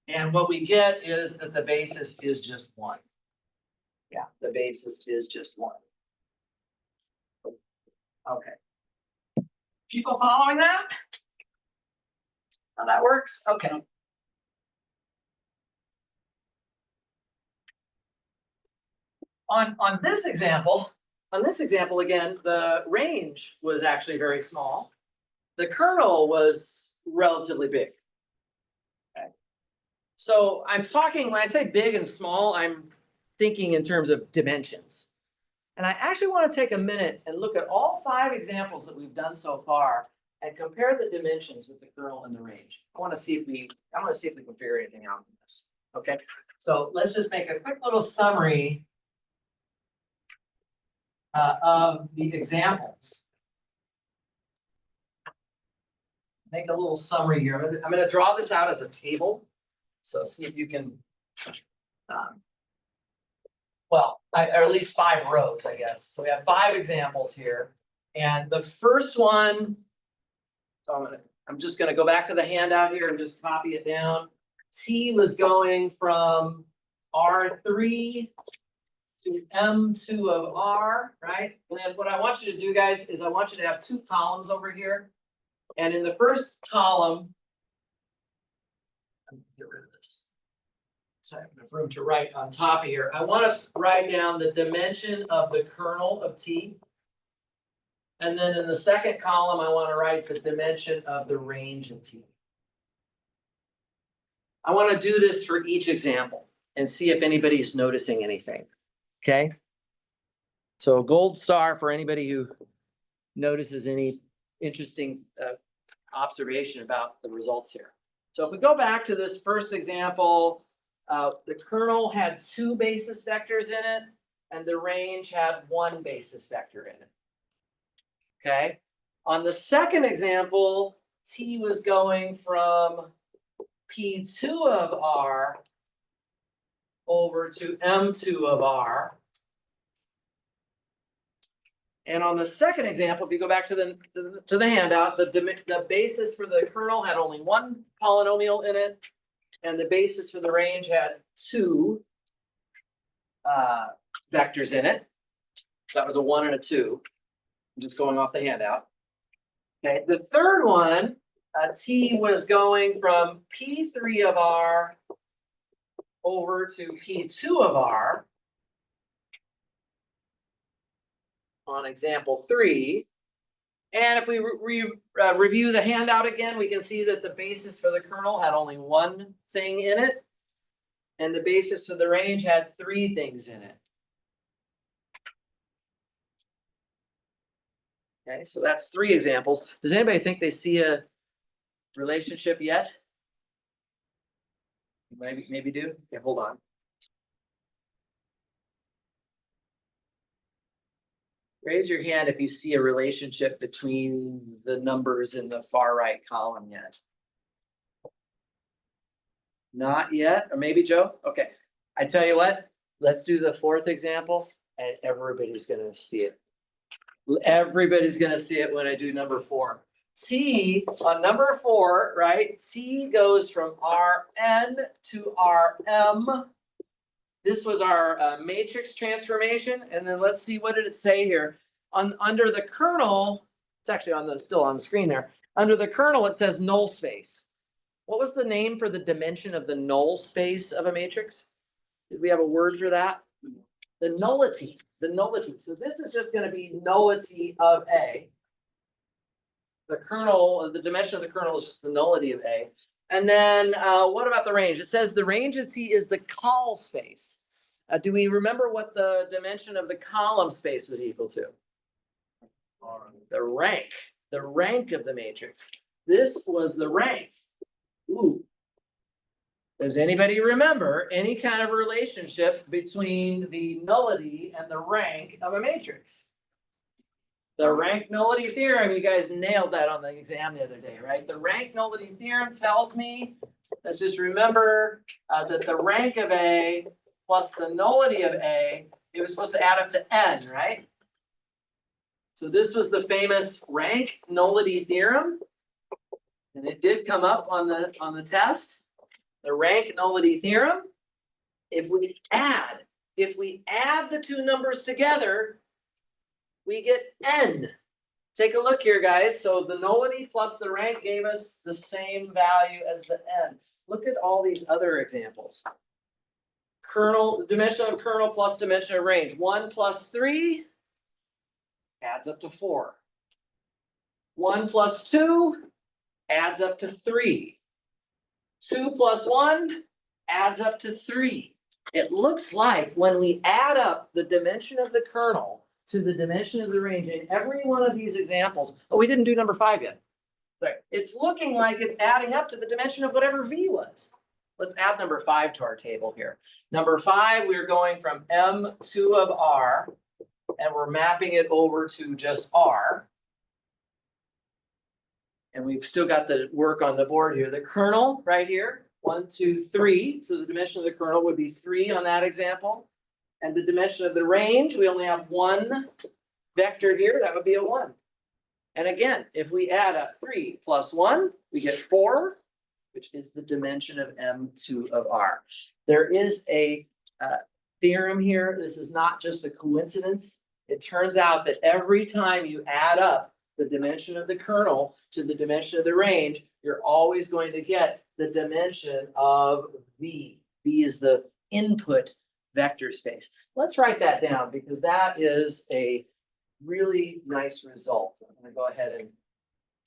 And what we get is that the basis is just 1. Yeah, the basis is just 1. Okay. People following that? How that works? Okay. On this example again, the range was actually very small. The kernel was relatively big. Okay. So I'm talking, when I say big and small, I'm thinking in terms of dimensions. And I actually want to take a minute and look at all 5 examples that we've done so far and compare the dimensions with the kernel and the range. I want to see if we can figure anything out from this. Okay, so let's just make a quick little summary of the examples. Make a little summary here. I'm going to draw this out as a table. So see if you can, or at least 5 rows, I guess. So we have 5 examples here. And the first one, so I'm just going to go back to the handout here and just copy it down. T was going from R3 to M2 of R, right? And then what I want you to do, guys, is I want you to have two columns over here. And in the first column, get rid of this. So I have enough room to write on top of here. I want to write down the dimension of the kernel of T. And then in the second column, I want to write the dimension of the range of T. I want to do this for each example and see if anybody's noticing anything. Okay? So a gold star for anybody who notices any interesting observation about the results here. So if we go back to this first example, the kernel had 2 basis vectors in it, and the range had 1 basis vector in it. Okay? On the second example, T was going from P2 of R over to M2 of R. And on the second example, if you go back to the handout, the basis for the kernel had only 1 polynomial in it, and the basis for the range had 2 vectors in it. That was a 1 and a 2. I'm just going off the handout. Okay, the third one, T was going from P3 of R over to P2 of R. On example 3. And if we review the handout again, we can see that the basis for the kernel had only 1 thing in it. And the basis for the range had 3 things in it. Okay, so that's 3 examples. Does anybody think they see a relationship yet? Maybe do? Okay, hold on. Raise your hand if you see a relationship between the numbers in the far right column yet. Not yet, or maybe Joe? Okay, I tell you what, let's do the 4th example and everybody's gonna see it. Everybody's gonna see it when I do number 4. T on number 4, right? T goes from Rn to Rm. This was our matrix transformation, and then let's see, what did it say here? Under the kernel, it's actually still on the screen there. Under the kernel, it says null space. What was the name for the dimension of the null space of a matrix? Did we have a word for that? The nullity. The nullity. So this is just going to be nullity of A. The kernel, the dimension of the kernel is just the nullity of A. And then what about the range? It says the range of T is the call space. Do we remember what the dimension of the column space was equal to? The rank of the matrix. This was the rank. Ooh. Does anybody remember any kind of relationship between the nullity and the rank of a matrix? The rank nullity theorem, you guys nailed that on the exam the other day, right? The rank nullity theorem tells me, let's just remember that the rank of A plus the nullity of A, it was supposed to add up to n, right? So this was the famous rank nullity theorem, and it did come up on the test. The rank nullity theorem. If we add the 2 numbers together, we get n. Take a look here, guys. So the nullity plus the rank gave us the same value as the n. Look at all these other examples. Kernel, the dimension of kernel plus dimension of range. 1 plus 3 adds up to 4. 1 plus 2 adds up to 3. 2 plus 1 adds up to 3. It looks like when we add up the dimension of the kernel to the dimension of the range in every one of these examples. Oh, we didn't do number 5 yet. Sorry. It's looking like it's adding up to the dimension of whatever V was. Let's add number 5 to our table here. Number 5, we're going from M2 of R, and we're mapping it over to just R. And we've still got the work on the board here. The kernel right here, 1, 2, 3. So the dimension of the kernel would be 3 on that example. And the dimension of the range, we only have 1 vector here. That would be a 1. And again, if we add up 3 plus 1, we get 4, which is the dimension of M2 of R. There is a theorem here. This is not just a coincidence. It turns out that every time you add up the dimension of the kernel to the dimension of the range, you're always going to get the dimension of V. V is the input vector space. Let's write that down because that is a really nice result. I'm going to go ahead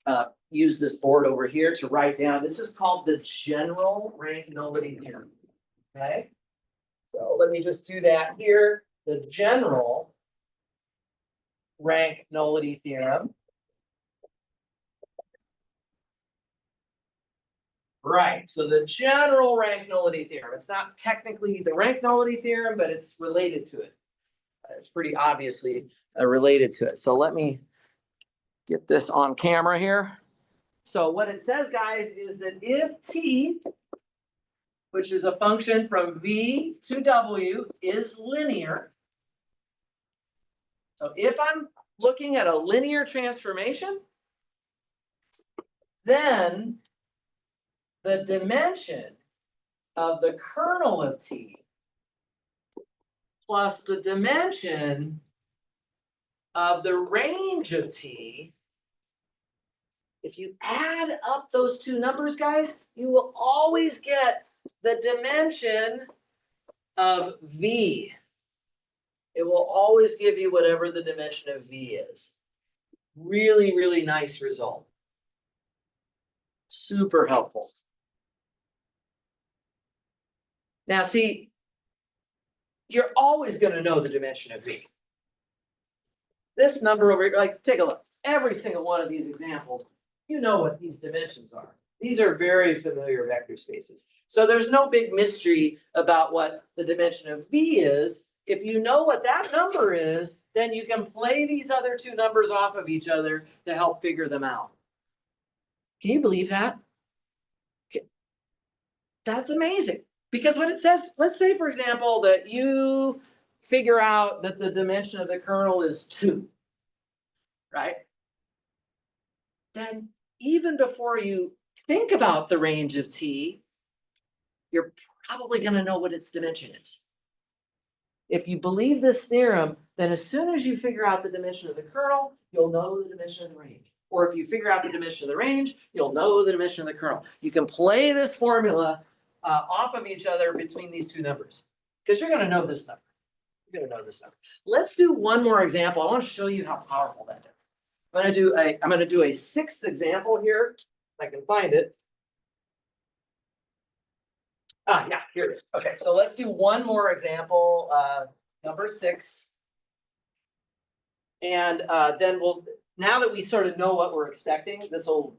and use this board over here to write down. This is called the general rank nullity theorem. Okay, so let me just do that here. The general rank nullity theorem. Right, so the general rank nullity theorem. It's not technically the rank nullity theorem, but it's related to it. It's pretty obviously related to it. So let me get this on camera here. So what it says, guys, is that if t, which is a function from v to w, is linear. So if I'm looking at a linear transformation, then the dimension of the kernel of t plus the dimension of the range of t, if you add up those two numbers, guys, you will always get the dimension of v. It will always give you whatever the dimension of v is. Really, really nice result. Super helpful. Now, see, you're always going to know the dimension of v. This number over here, like, take a look. Every single one of these examples, you know what these dimensions are. These are very familiar vector spaces. So there's no big mystery about what the dimension of v is. If you know what that number is, then you can play these other two numbers off of each other to help figure them out. Can you believe that? Okay. That's amazing. Because what it says, let's say, for example, that you figure out that the dimension of the kernel is 2, right? Then even before you think about the range of t, you're probably going to know what its dimension is. If you believe this theorem, then as soon as you figure out the dimension of the kernel, you'll know the dimension of the range. Or if you figure out the dimension of the range, you'll know the dimension of the kernel. You can play this formula off of each other between these two numbers, because you're going to know this number. You're going to know this number. Let's do one more example. I want to show you how powerful that is. I'm going to do a sixth example here, if I can find it. Yeah, here it is. Okay, so let's do one more example, number 6. And then now that we sort of know what we're expecting, this will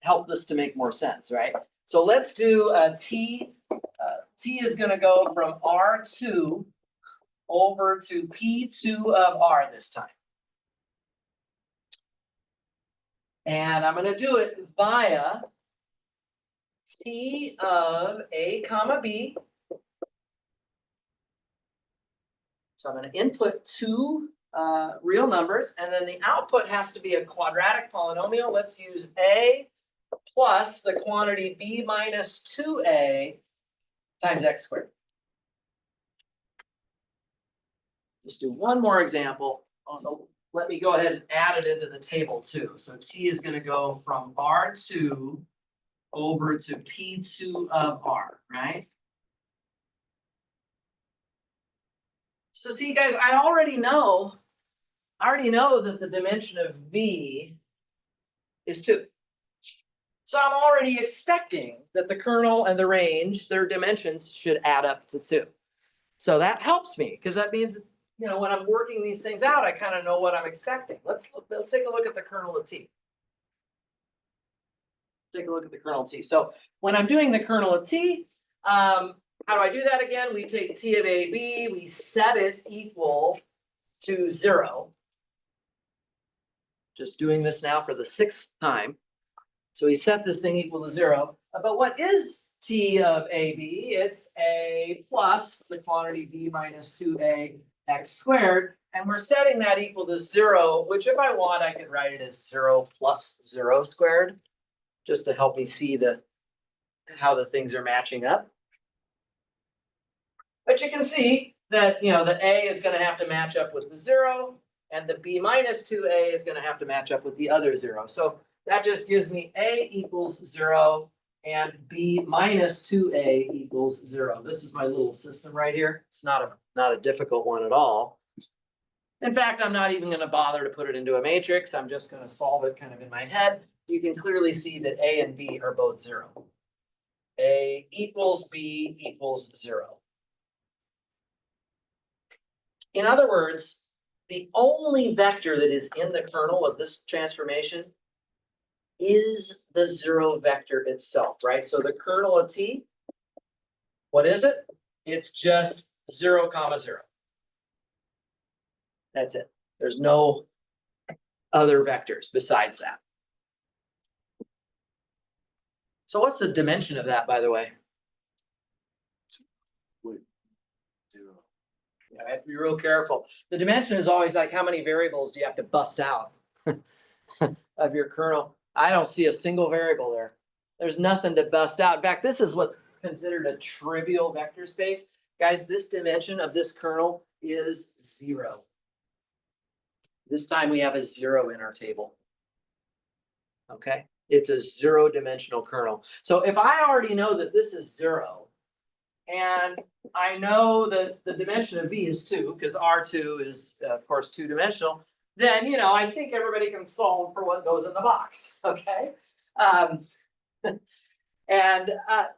help this to make more sense, right? So let's do t. T is going to go from R2 over to P2 of R this time. And I'm going to do it via T of A comma B. So I'm going to input 2 real numbers, and then the output has to be a quadratic polynomial. Let's use A plus the quantity B minus 2A times x squared. Just do one more example. Also, let me go ahead and add it into the table too. So T is going to go from R2 over to P2 of R, right? So see, guys, I already know that the dimension of V is 2. So I'm already expecting that the kernel and the range, their dimensions should add up to 2. So that helps me, because that means, you know, when I'm working these things out, I kind of know what I'm expecting. Let's take a look at the kernel of T. Take a look at the kernel of T. So when I'm doing the kernel of T, how do I do that again? We take T of AB, we set it equal to 0. Just doing this now for the 6th time. So we set this thing equal to 0. But what is T of AB? It's A plus the quantity B minus 2A x squared. And we're setting that equal to 0, which if I want, I could write it as 0 plus 0 squared, just to help me see how the things are matching up. But you can see that, you know, the A is gonna have to match up with the 0, and the B minus 2A is gonna have to match up with the other 0. So that just gives me A equals 0 and B minus 2A equals 0. This is my little system right here. It's not a difficult one at all. In fact, I'm not even gonna bother to put it into a matrix. I'm just gonna solve it kind of in my head. You can clearly see that A and B are both 0. A equals B equals 0. In other words, the only vector that is in the kernel of this transformation is the 0 vector itself, right? So the kernel of T, what is it? It's just 0, 0. That's it. There's no other vectors besides that. So what's the dimension of that, by the way? 0. Yeah, I have to be real careful. The dimension is always like, how many variables do you have to bust out of your kernel? I don't see a single variable there. There's nothing to bust out. In fact, this is what's considered a trivial vector space. Guys, this dimension of this kernel is 0. This time we have a 0 in our table. Okay, it's a 0-dimensional kernel. So if I already know that this is 0, and I know that the dimension of V is 2, because R2 is, of course, 2-dimensional, then, you know, I think everybody can solve for what goes in the box, okay? And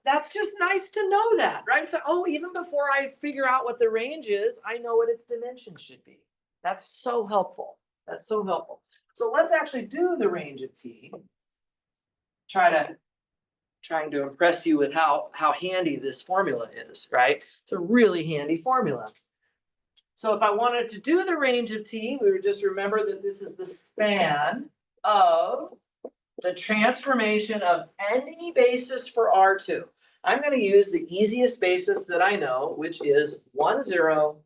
that's just nice to know that, right? So, oh, even before I figure out what the range is, I know what its dimension should be. That's so helpful. That's so helpful. So let's actually do the range of T. Trying to impress you with how handy this formula is, right? It's a really handy formula. So if I wanted to do the range of T, we would just remember that this is the span of the transformation of any basis for R2. I'm going to use the easiest basis that I know, which is 1, 0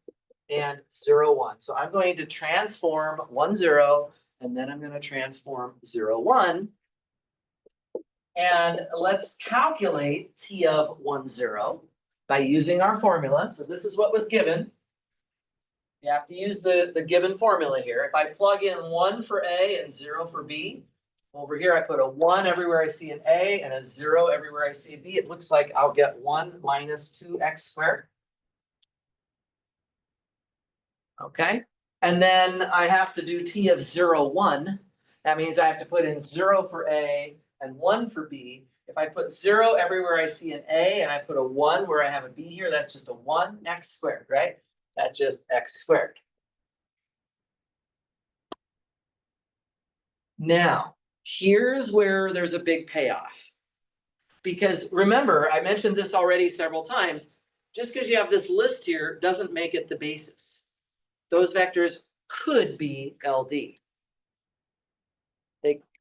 and 0, 1. So I'm going to transform 1, 0, and then I'm going to transform 0, 1. And let's calculate T of 1, 0 by using our formula. So this is what was given. You have to use the given formula here. If I plug in 1 for A and 0 for B, over here I put a 1 everywhere I see an A and a 0 everywhere I see a B. It looks like I'll get 1 minus 2x squared. Okay, and then I have to do T of 0, 1. That means I have to put in 0 for A and 1 for B. If I put 0 everywhere I see an A and I put a 1 where I have a B here, that's just a 1x squared, right? That's just x squared. Now, here's where there's a big payoff. Because remember, I mentioned this already several times, just because you have this list here doesn't make it the basis. Those vectors could be LD.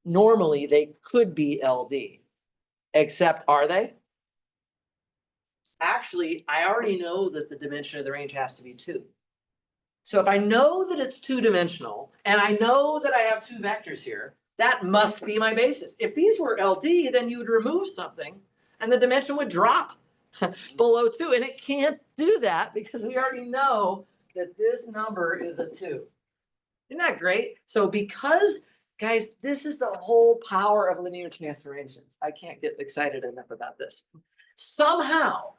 Normally, they could be LD, except are they? Actually, I already know that the dimension of the range has to be 2. So if I know that it's 2-dimensional, and I know that I have 2 vectors here, that must be my basis. If these were LD, then you would remove something, and the dimension would drop below 2. And it can't do that because we already know that this number is a 2. Isn't that great? So because, guys, this is the whole power of linear transformations. I can't get excited enough about this. Somehow,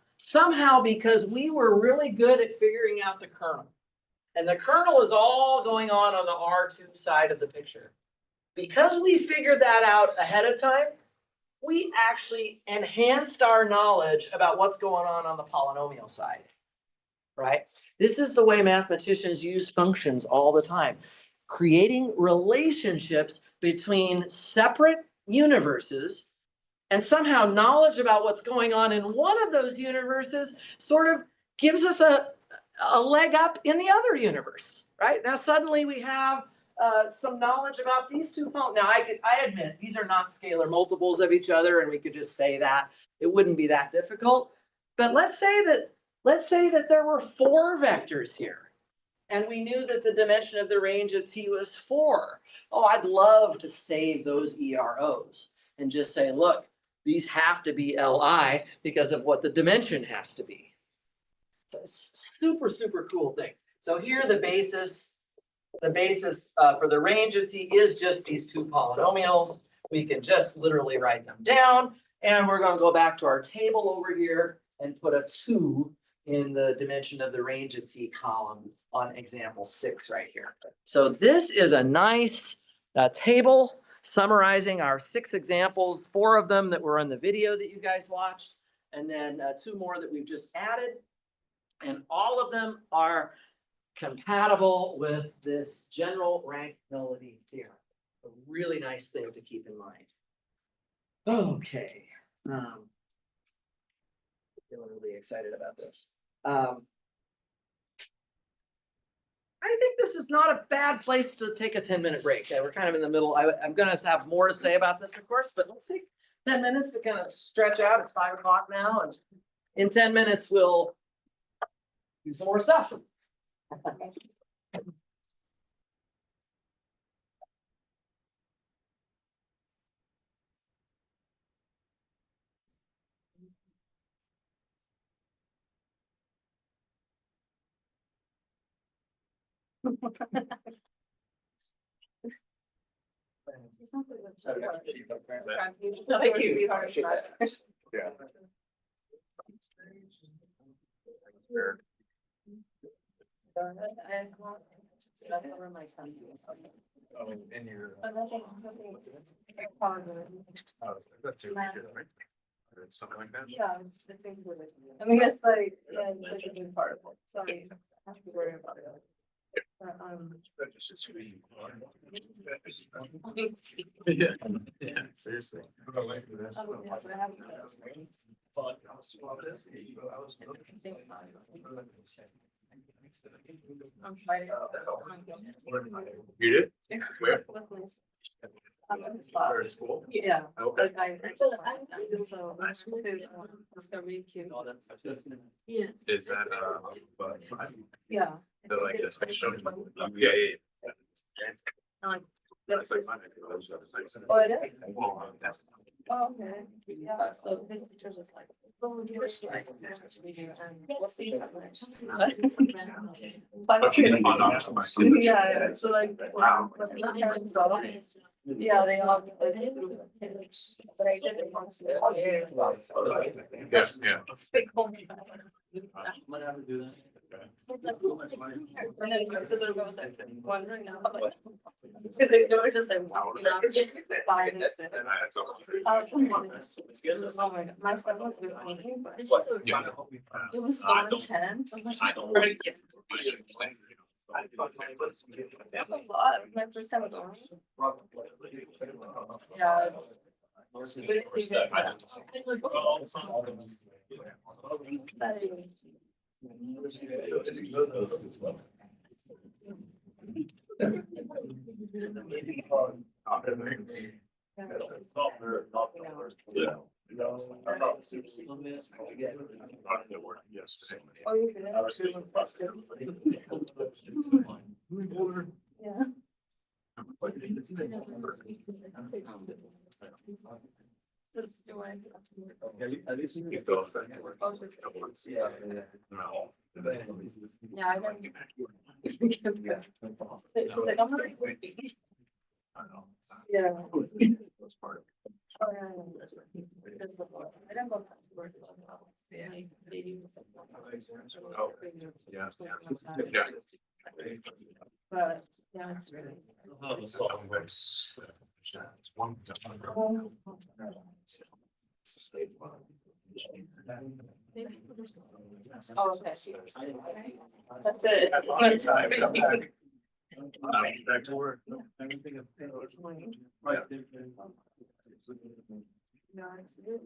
because we were really good at figuring out the kernel, and the kernel is all going on the R2 side of the picture. Because we figured that out ahead of time, we actually enhanced our knowledge about what's going on the polynomial side, right? This is the way mathematicians use functions all the time, creating relationships between separate universes, and somehow knowledge about what's going on in one of those universes sort of gives us a leg up in the other universe, right? Now suddenly we have some knowledge about these two. Now I admit these are not scalar multiples of each other, and we could just say that. It wouldn't be that difficult. But let's say that there were 4 vectors here, and we knew that the dimension of the range of T was 4. Oh, I'd love to save those EROs and just say, look, these have to be Li because of what the dimension has to be. Super, super cool thing. So here the basis for the range of t is just these two polynomials. We can just literally write them down. And we're gonna go back to our table over here and put a 2 in the dimension of the range of t column on example 6 right here. So this is a nice table summarizing our 6 examples, 4 of them that were in the video that you guys watched, and then 2 more that we've just added. And all of them are compatible with this general rank nullity theorem. A really nice thing to keep in mind. Okay. Feeling really excited about this. I think this is not a bad place to take a 10-minute break. We're kind of in the middle. I'm gonna have more to say about this, of course, but let's take 10 minutes to kind of stretch out. It's 5 o'clock now, and in 10 minutes, we'll do some more stuff. Thank you. Yeah. Oh, in your. Oh, that's it, right? Or something like that. Yeah, it's included. I mean, it's like, yeah, it's like a big part of it, so I have to worry about it. But, That just is who you are. thanks. Yeah, yeah, seriously. Oh, yeah, but I haven't tested it. I'm trying to. You did? Where? Where is school? Yeah. Okay. Like I so discovery queue. Oh, that's just gonna. Yeah. Is that, five? Yeah. The like the section? Yeah, yeah. Like, That's like that's- mine. I was, like, Oh, it is? well, that's- Oh, okay, yeah, so his teacher was like, oh, you're like, and we'll see how much. But you didn't find out. Yeah, so like. Wow. Yeah, they all. But I didn't want to. Yeah, yeah. Might have to do that. And then so there was like one right now. Because they were just like walking up, 5 and 6. That's all. It's good. Oh my god, my son was with me, but Yeah. it was so I don't- intense. I'm like, I don't. That's a lot. It was my first time going. Yeah, Oh, you could. Yeah. That's the way. At least you You can. go. No. Yeah, I don't. She's like, I'm not. I know. Yeah. That's part of it. Oh, yeah, yeah. I don't go back to work. Yeah, maybe. Oh, yeah, yeah. But, yeah, it's really. It's one. Oh, okay. That's it. That's it. Back to work. Everything is. Right. No, it's good.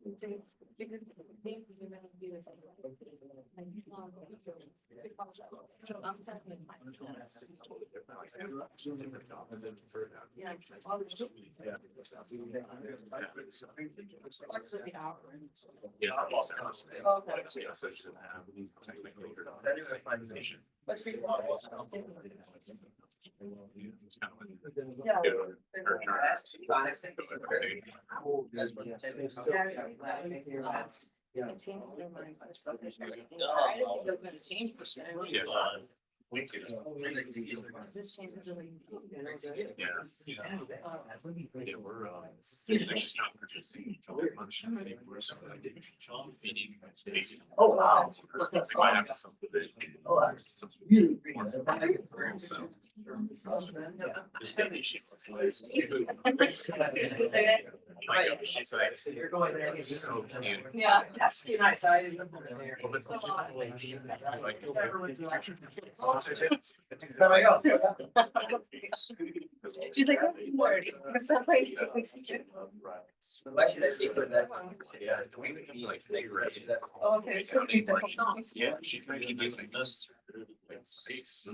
Because they even do this. Yeah. But she. Yeah. Yeah. Yeah, we're, there's not producing as much anymore, so I did feeding space. Oh, wow. They might have to subdivision. Oh, that's Some- really. So. This baby, she looks like. She's like. So you're going there. So cute. Yeah. That's pretty nice. I didn't know that there. Well, it's like- There we go. She's like, oh, wordy. Or something. Why should I speak with that? Yeah, the way that you like make ready. Oh, okay. Yeah, she kind of gives like this. It's so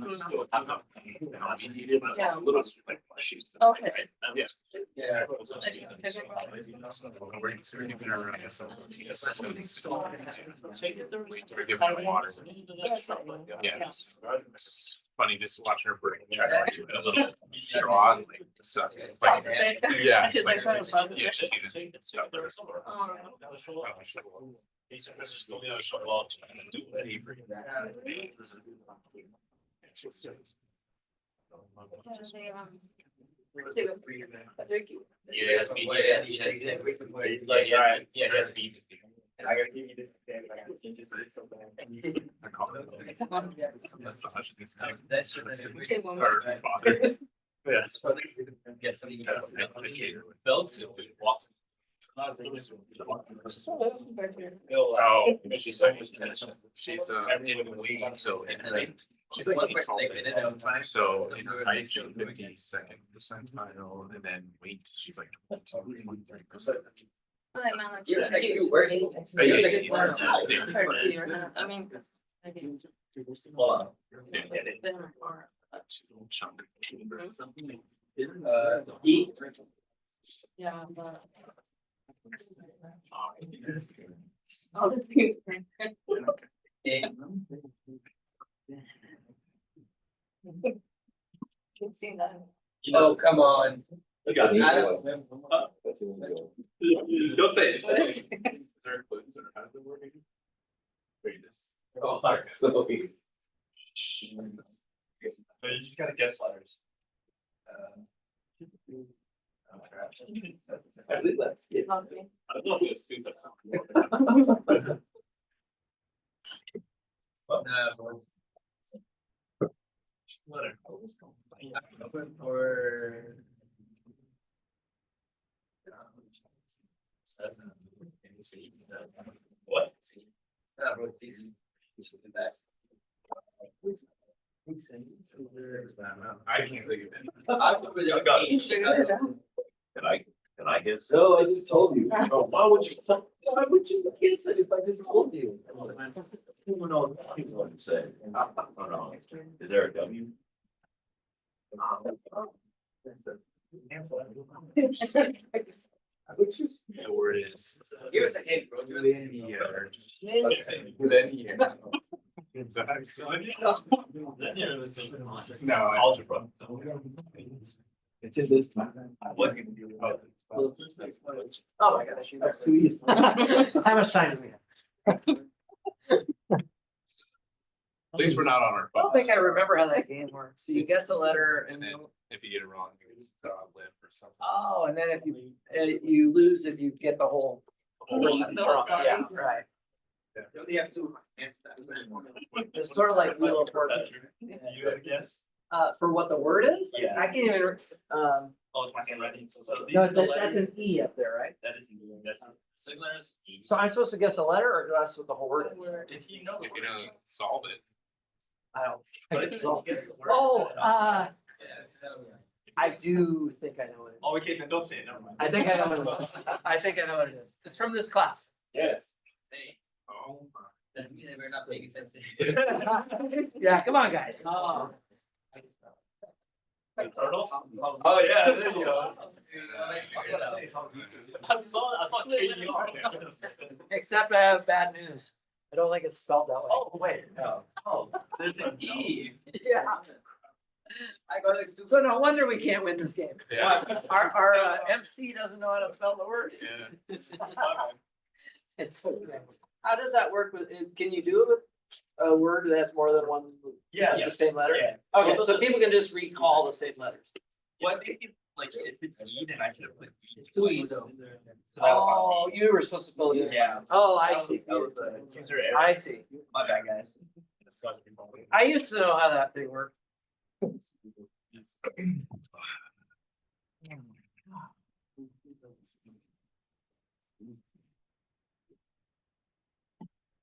I'm not. Yeah. Little like she's. Okay. Yeah. Yeah. We're considering giving her some. We're giving her water. Yeah. It's funny just watching her bring. Try to like, do a little straw and like suck. It's like- Yeah. She's like, it's yeah, she can't stuff there. Oh. Yeah, it has to be, yeah, it has to be, like, yeah, yeah, it has to be. I gotta give you this. I call it. Massage this time. That's Or what father. Yeah. That's what get something. Belts, it walks. Oh, she's in the league, so in height, she's like 8 so in height, she's 52nd percentile, and then weight, she's like 22.3%. You're like, you working? I mean, 'cause maybe. She's a little chunk. Eat. Yeah, but. Can see that. Oh, come on. You got it. That's an easy. Don't say it. Is there clues or how they're working? Wait, this. Oh, that's so easy. You just gotta guess letters. Let's get. Must be. I don't know if it was stupid. Letter. For. What? Wrote these. These are the best. I can't think of it. I got You figured it out. Can I guess? No, I just told you. Why would you guess it if I just told you? Who knows what to say? Oh, no. Is there a W? Yeah, word is. Give us a hint, bro. Give us a hint. Linear. No, algebra. It's in this. Oh my gosh. That's too easy. How much time do we have? At least we're not on our I don't phones. think I remember how that game works. So you guess a letter and And then if you get it wrong, you lip or something. oh, and then if you lose if you get the whole. The whole body. Yeah, right. You have two hands. It's sort of like Wheel of Fortune. You have a guess? For what the word is? Yeah. I can't even, Oh, it's my handwriting, so. no, that's an E up there, right? That is, that's, signalers. So I'm supposed to guess a letter or guess what the whole word is? If you know. If you don't solve it. I don't. But if you guess the word. Oh, Yeah. I do think I know what it is. Oh, okay, then don't say it, never mind. I think I know what it is. I think I know what it is. It's from this class. Yeah. Oh. Then we're not paying attention. Yeah, come on, guys. Oh. Turtle? Oh, yeah, there you go. I saw KDR. Except I have bad news. I don't think it's spelled that way. Oh, wait. Oh, there's an E. Yeah. I got it too. So no wonder we can't win this game. Yeah. Our MC doesn't know how to spell the word. Yeah. It's. How does that work with, can you do it with a word that has more than one? Yeah, The yes, same letter? yeah. Okay, so people can just recall the same letters. Well, I think like if it's E, then I could have put E. It's two E's though. So that was Oh, on me. you were supposed to fill it in. Yeah. Oh, I see. That was a user error. I see. My bad, guys. I used to know how that thing worked.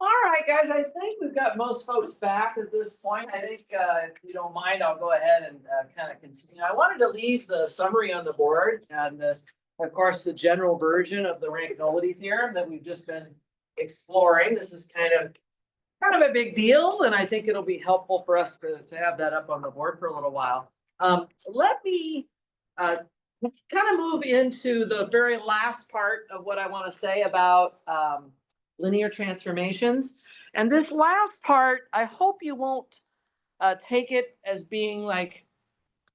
All right, guys, I think we've got most folks back at this point. I think, if you don't mind, I'll go ahead and, kind of continue. I wanted to leave the summary on the board and of course, the general version of the rank nullity theorem that we've just been exploring. This is kind of a big deal, and I think it'll be helpful for us to have that up on the board for a little while. Let me, kind of move into the very last part of what I want to say about, linear transformations. And this last part, I hope you won't take it as being like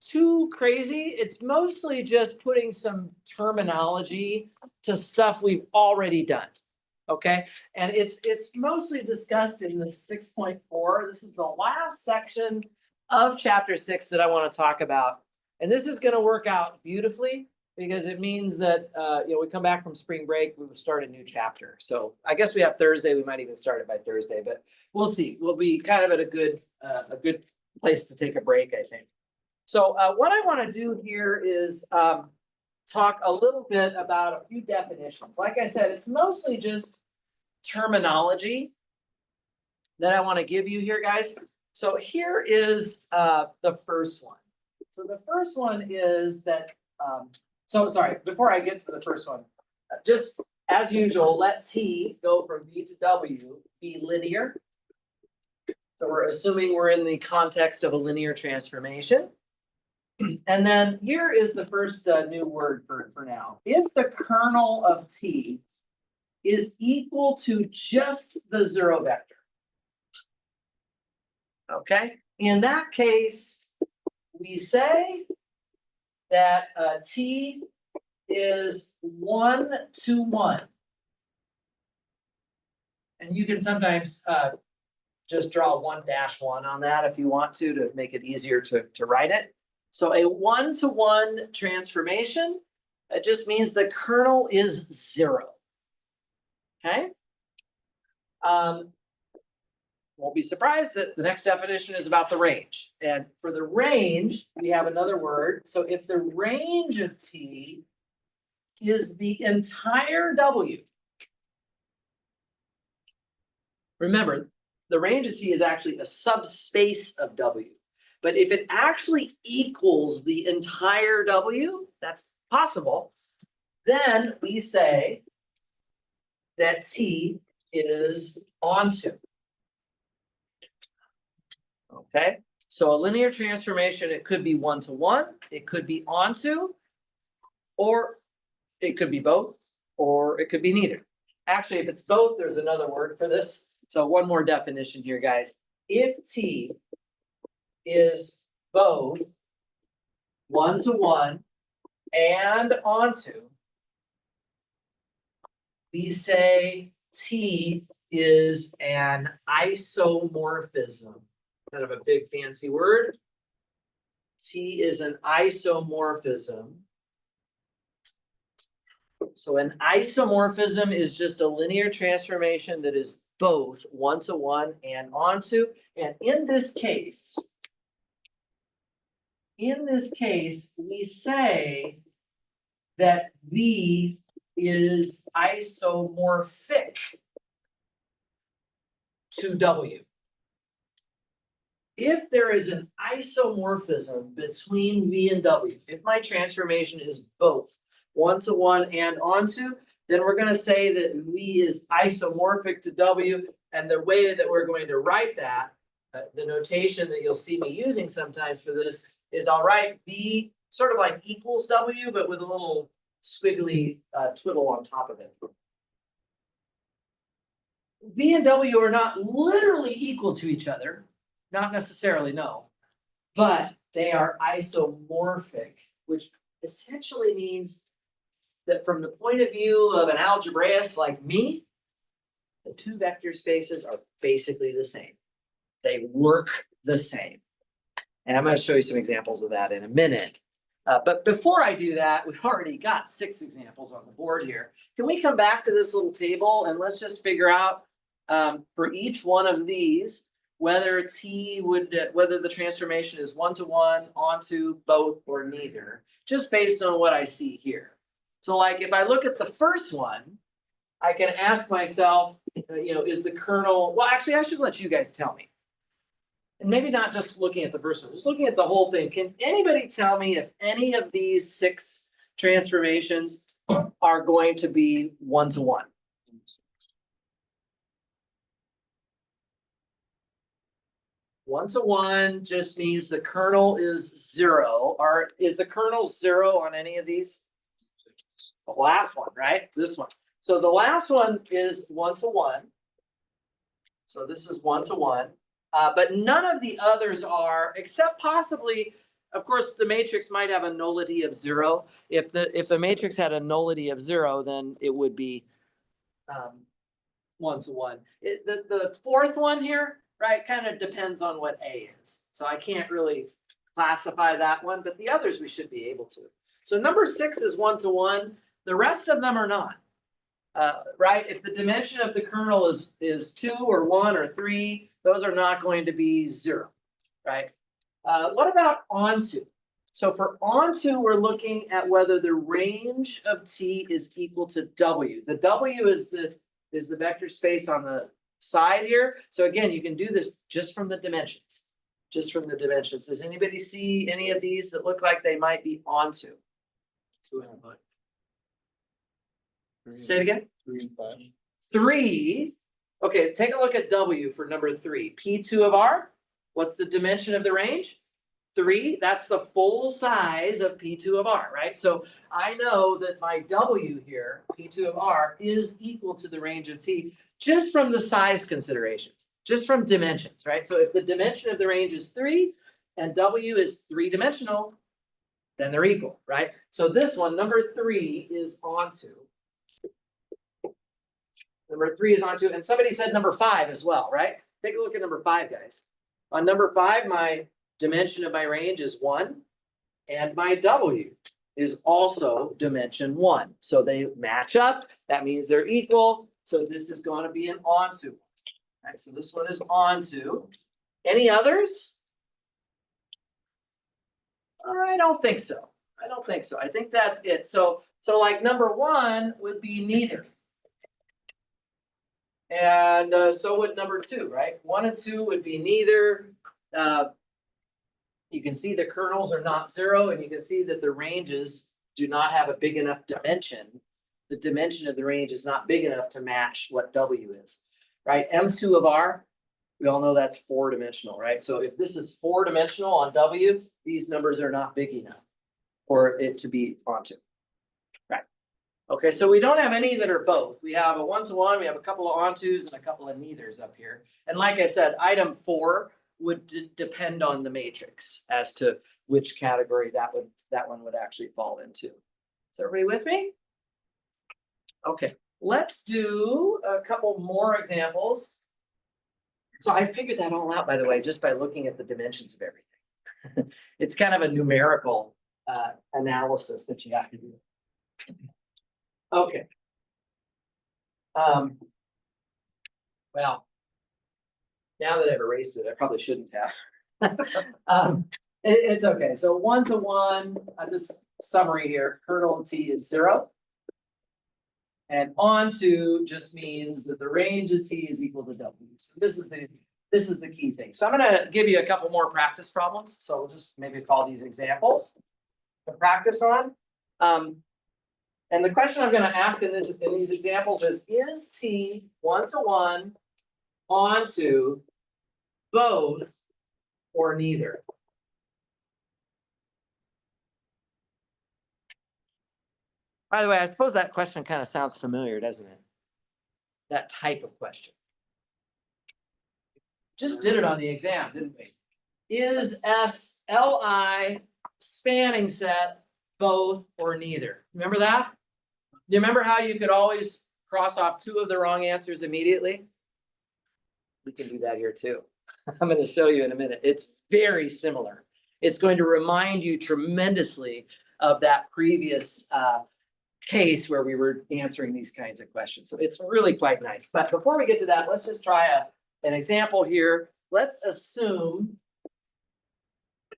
too crazy. It's mostly just putting some terminology to stuff we've already done. Okay, and it's mostly discussed in the 6.4. This is the last section of chapter 6 that I want to talk about. And this is going to work out beautifully, because it means that, we come back from spring break, we will start a new chapter. So I guess we have Thursday, we might even start it by Thursday, but we'll see. We'll be kind of at a good place to take a break, I think. So, what I want to do here is, talk a little bit about a few definitions. Like I said, it's mostly just terminology that I want to give you here, guys. So here is, the first one. So the first one is that, sorry, before I get to the first one, just as usual, let T go from V to W be linear. So we're assuming we're in the context of a linear transformation. And then here is the first new word for now. If the kernel of T is equal to just the zero vector. Okay, in that case, we say that T is 1 to 1. And you can sometimes just draw 1-1 on that if you want to make it easier to write it. So a 1-to-1 transformation, that just means the kernel is 0. Okay? Won't be surprised that the next definition is about the range. And for the range, we have another word. So if the range of T is the entire W. Remember, the range of T is actually a subspace of W. But if it actually equals the entire W, that's possible, then we say that T is onto. Okay, so a linear transformation, it could be 1-to-1, it could be onto, or it could be both, or it could be neither. Actually, if it's both, there's another word for this. So one more definition here, guys. If T is both 1-to-1 and onto, we say T is an isomorphism. Kind of a big fancy word. T is an isomorphism. So an isomorphism is just a linear transformation that is both 1-to-1 and onto. And in this case, we say that V is isomorphic to W. If there is an isomorphism between V and W, if my transformation is both 1-to-1 and onto, then we're going to say that V is isomorphic to W. And the way that we're going to write that, the notation that you'll see me using sometimes for this is I'll write V sort of like equals W, but with a little squiggly twiddle on top of it. V and W are not literally equal to each other. Not necessarily, no, but they are isomorphic, which essentially means that from the point of view of an algebraist like me, The two vector spaces are basically the same. They work the same. And I'm gonna show you some examples of that in a minute. But before I do that, we've already got 6 examples on the board here. Can we come back to this little table and let's just figure out for each one of these, whether whether the transformation is 1-to-1, onto, both, or neither, just based on what I see here. So like if I look at the first one, I can ask myself, is the kernel, well, actually, I should let you guys tell me. And maybe not just looking at the first one, just looking at the whole thing. Can anybody tell me if any of these 6 transformations are going to be 1-to-1? One to one just means the kernel is 0. Is the kernel 0 on any of these? The last one, right? This one. So the last one is 1-to-1. So this is 1-to-1. But none of the others are, except possibly, of course, the matrix might have a nullity of 0. If the matrix had a nullity of 0, then it would be 1-to-1. The fourth one here, right, kind of depends on what A is. So I can't really classify that one, but the others we should be able to. So number 6 is 1-to-1. The rest of them are not. Right? If the dimension of the kernel is 2 or 1 or 3, those are not going to be 0, right? What about onto? So for onto, we're looking at whether the range of T is equal to W. The W is the vector space on the side here. So again, you can do this just from the dimensions. Just from the dimensions. Does anybody see any of these that look like they might be onto? 2 and 5. Say it again. 3 and 5. 3. Okay, take a look at W for number 3. P2 of R. What's the dimension of the range? 3. That's the full size of P2 of R, right? So I know that my W here, P2 of R, is equal to the range of T just from the size considerations, just from dimensions, right? So if the dimension of the range is 3 and W is 3-dimensional, then they're equal, right? So this one, number 3, is onto. Number 3 is onto, and somebody said number 5 as well, right? Take a look at number 5, guys. On number 5, my dimension of my range is 1, and my W is also dimension 1. So they match up. That means they're equal. So this is going to be an onto. All right, so this one is onto. Any others? I don't think so. I don't think so. I think that's it. So like number 1 would be neither. And so would number 2, right? 1 and 2 would be neither. You can see the kernels are not 0, and you can see that the ranges do not have a big enough dimension. The dimension of the range is not big enough to match what W is, right? M2 of R, we all know that's 4-dimensional, right? So if this is 4-dimensional on W, these numbers are not big enough for it to be onto. Okay, so we don't have any that are both. We have a 1-to-1, we have a couple of ontos and a couple of neithers up here. And like I said, item 4 would depend on the matrix as to which category that one would actually fall into. Is everybody with me? Okay, let's do a couple more examples. So I figured that all out, by the way, just by looking at the dimensions of everything. It's kind of a numerical analysis that you have to do. Okay. Well, now that I've erased it, I probably shouldn't have. It's okay. So 1-to-1, just summary here, kernel of T is 0. And onto just means that the range of T is equal to W. So this is the key thing. So I'm gonna give you a couple more practice problems. So we'll just maybe call these examples to practice on. And the question I'm going to ask in these examples is T 1-to-1 onto both or neither? By the way, I suppose that question kind of sounds familiar, doesn't it? That type of question. Just did it on the exam, didn't we? Is SLI spanning set both or neither? Remember that? You remember how you could always cross off 2 of the wrong answers immediately? We can do that here too. I'm gonna show you in a minute. It's very similar. It's going to remind you tremendously of that previous case where we were answering these kinds of questions. So it's really quite nice. But before we get to that, let's just try an example here. Let's assume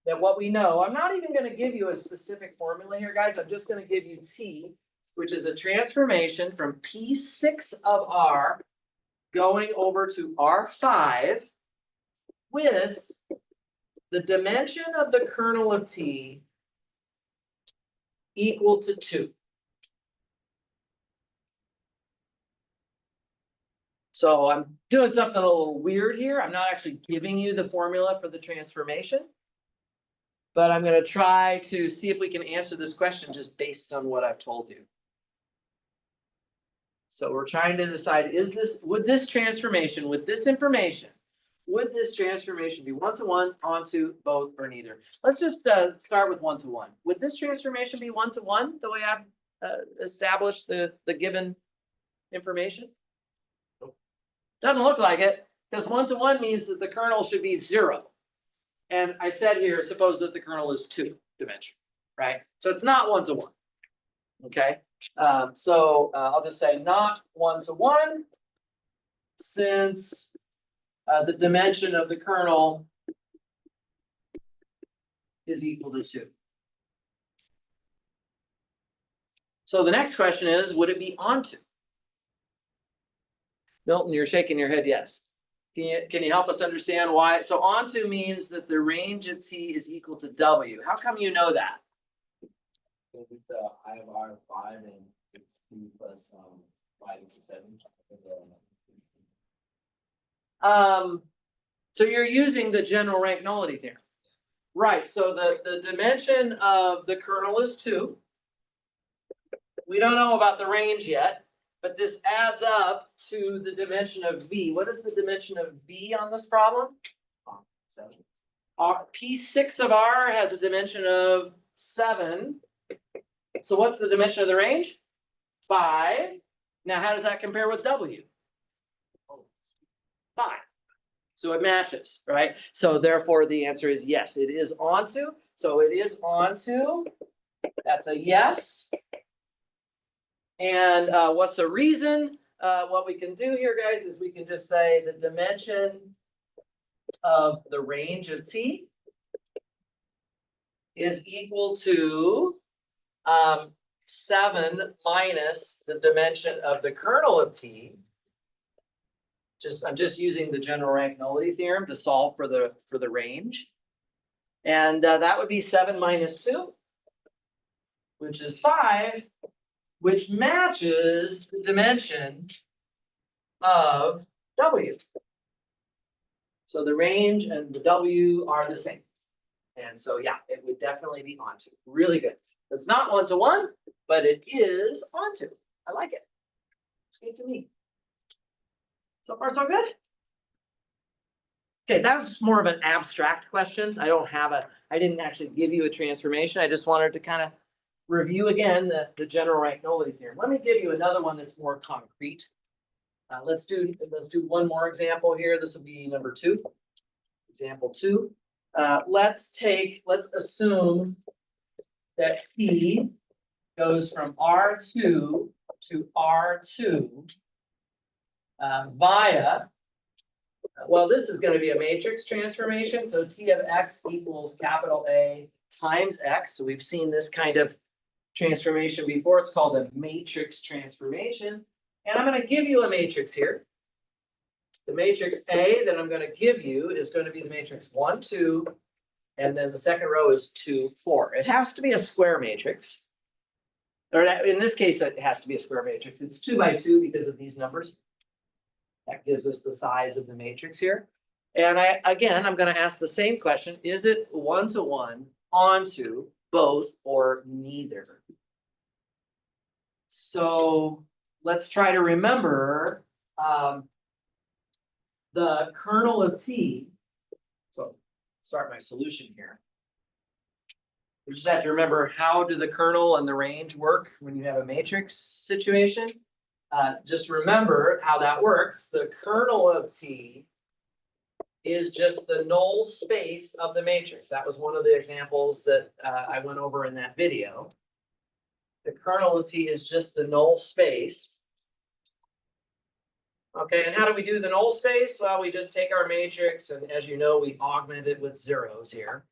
that what we know, I'm not even gonna give you a specific formula here, guys. I'm just gonna give you T, which is a transformation from P6 of R going over to R5 with the dimension of the kernel of T equal to 2. So I'm doing something a little weird here. I'm not actually giving you the formula for the transformation. But I'm gonna try to see if we can answer this question just based on what I've told you. So we're trying to decide, would this transformation, with this information, would this transformation be 1-to-1, onto, both, or neither? Let's just start with 1-to-1. Would this transformation be 1-to-1, the way I've established the given information? Doesn't look like it, because 1-to-1 means that the kernel should be 0. And I said here, suppose that the kernel is 2-dimensional, right? So it's not 1-to-1. Okay, so I'll just say not 1-to-1, since the dimension of the kernel is equal to 2. So the next question is, would it be onto? Milton, you're shaking your head yes. Can you help us understand why? So onto means that the range of T is equal to W. How come you know that? With I of R5 and it's 2 plus 5 equals 7. So you're using the general rank nullity theorem. Right, so the dimension of the kernel is 2. We don't know about the range yet, but this adds up to the dimension of V. What is the dimension of V on this problem? 7. P6 of R has a dimension of 7. So what's the dimension of the range? 5. Now, how does that compare with W? 5. So it matches, right? So therefore, the answer is yes, it is onto. So it is onto. That's a yes. And what's the reason? What we can do here, guys, is we can just say the dimension of the range of T is equal to 7 minus the dimension of the kernel of T. I'm just using the general rank nullity theorem to solve for the range. And that would be 7 minus 2, which is 5, which matches the dimension of W. So the range and the W are the same. And so, yeah, it would definitely be onto. Really good. It's not 1-to-1, but it is onto. I like it. It's good to me. So far, so good. Okay, that was more of an abstract question. I didn't actually give you a transformation. I just wanted to kind of review again the general rank nullity theorem. Let me give you another one that's more concrete. Let's do one more example here. This will be number 2. Example 2. Let's assume that T goes from R2 to R2 via, well, this is going to be a matrix transformation. So T of X equals capital A times X. So we've seen this kind of transformation before. It's called a matrix transformation. And I'm going to give you a matrix here. The matrix A that I'm going to give you is going to be the matrix 1, 2, and then the second row is 2, 4. It has to be a square matrix. Or in this case, it has to be a square matrix. It's 2 by 2 because of these numbers. That gives us the size of the matrix here. And I'm going to ask the same question. Is it 1-to-1, onto, both, or neither? So let's try to remember the kernel of T. So start my solution here. We just have to remember, how do the kernel and the range work when you have a matrix situation? just remember how that works. The kernel of T is just the null space of the matrix. That was one of the examples that I went over in that video. The kernel of T is just the null space. Okay, and how do we do the null space? Well, we just take our matrix, and as you know, we augment it with zeros here.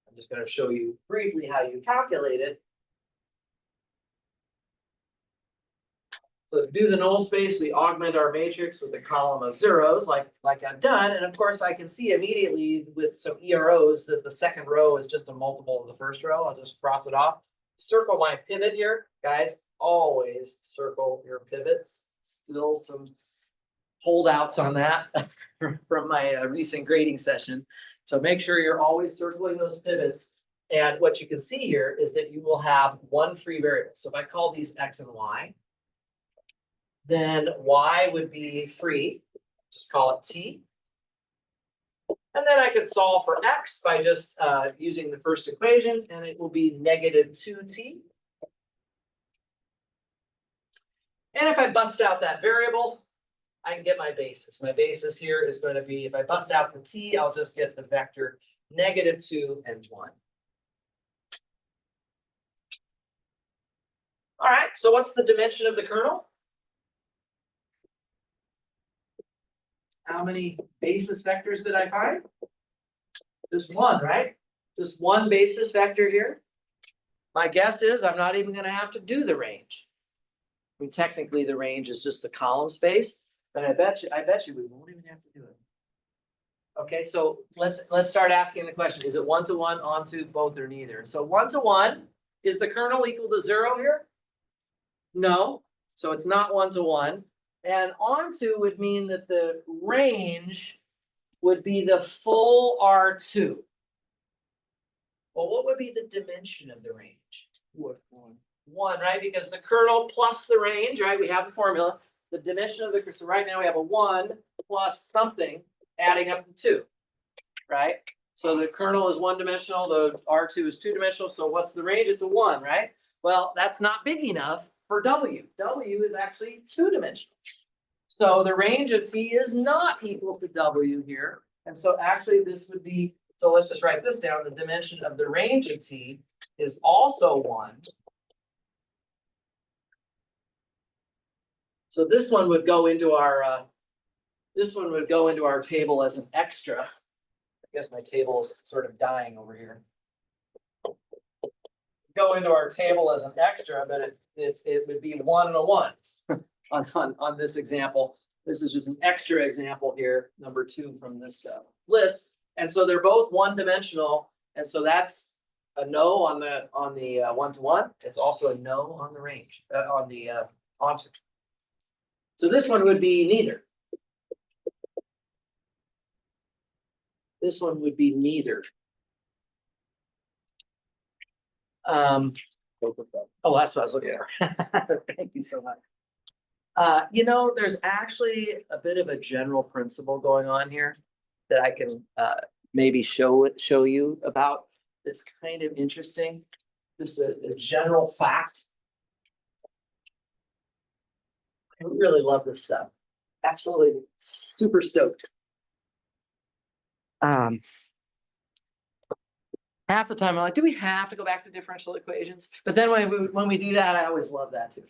I'm just going to show you briefly how you calculate it. So to do the null space, we augment our matrix with a column of zeros, like I've done. And of course, I can see immediately with some EROs that the second row is just a multiple of the first row. I'll just cross it off. Circle my pivot here. Guys, always circle your pivots. Still some holdouts on that from my recent grading session. So make sure you're always circling those pivots. And what you can see here is that you will have one free variable. So if I call these X and Y, then Y would be free, just call it T. And then I could solve for X by just using the first equation, and it will be -2T. And if I bust out that variable, I can get my basis. My basis here is going to be, if I bust out the T, I'll just get the vector -2 and 1. All right, so what's the dimension of the kernel? How many basis vectors did I find? Just one, right? Just one basis vector here. My guess is I'm not even going to have to do the range. I mean, technically the range is just the column space, but I bet you we won't even have to do it. Okay, so let's start asking the question: is it 1-to-1, onto, both, or neither? So 1-to-1, is the kernel equal to 0 here? No, so it's not 1-to-1. And onto would mean that the range would be the full R2. Well, what would be the dimension of the range? What? One, right? Because the kernel plus the range, right? We have the formula. The dimension of the, so right now we have a 1 plus something adding up to 2, right? So the kernel is one-dimensional, the R2 is two-dimensional. So what's the range? It's a 1, right? Well, that's not big enough for W. W is actually two-dimensional. So the range of T is not equal to W here. And so actually this would be, so let's just write this down. The dimension of the range of T is also 1. So this one would go into our table as an extra. I guess my table is sort of dying over here. Go into our table as an extra, but it would be 1 and a 1 on this example. This is just an extra example here, number 2 from this list. And so they're both one-dimensional, and so that's a no on the 1-to-1. It's also a no on the range on the onto. So this one would be neither. This one would be neither. Oh, that's what I was looking at. Thank you so much. You know, there's actually a bit of a general principle going on here that I can maybe show you about. That's kind of interesting. Just a general fact. I really love this stuff. Absolutely super stoked. Half the time I'm like, do we have to go back to differential equations? But then when we do that, I always love that too.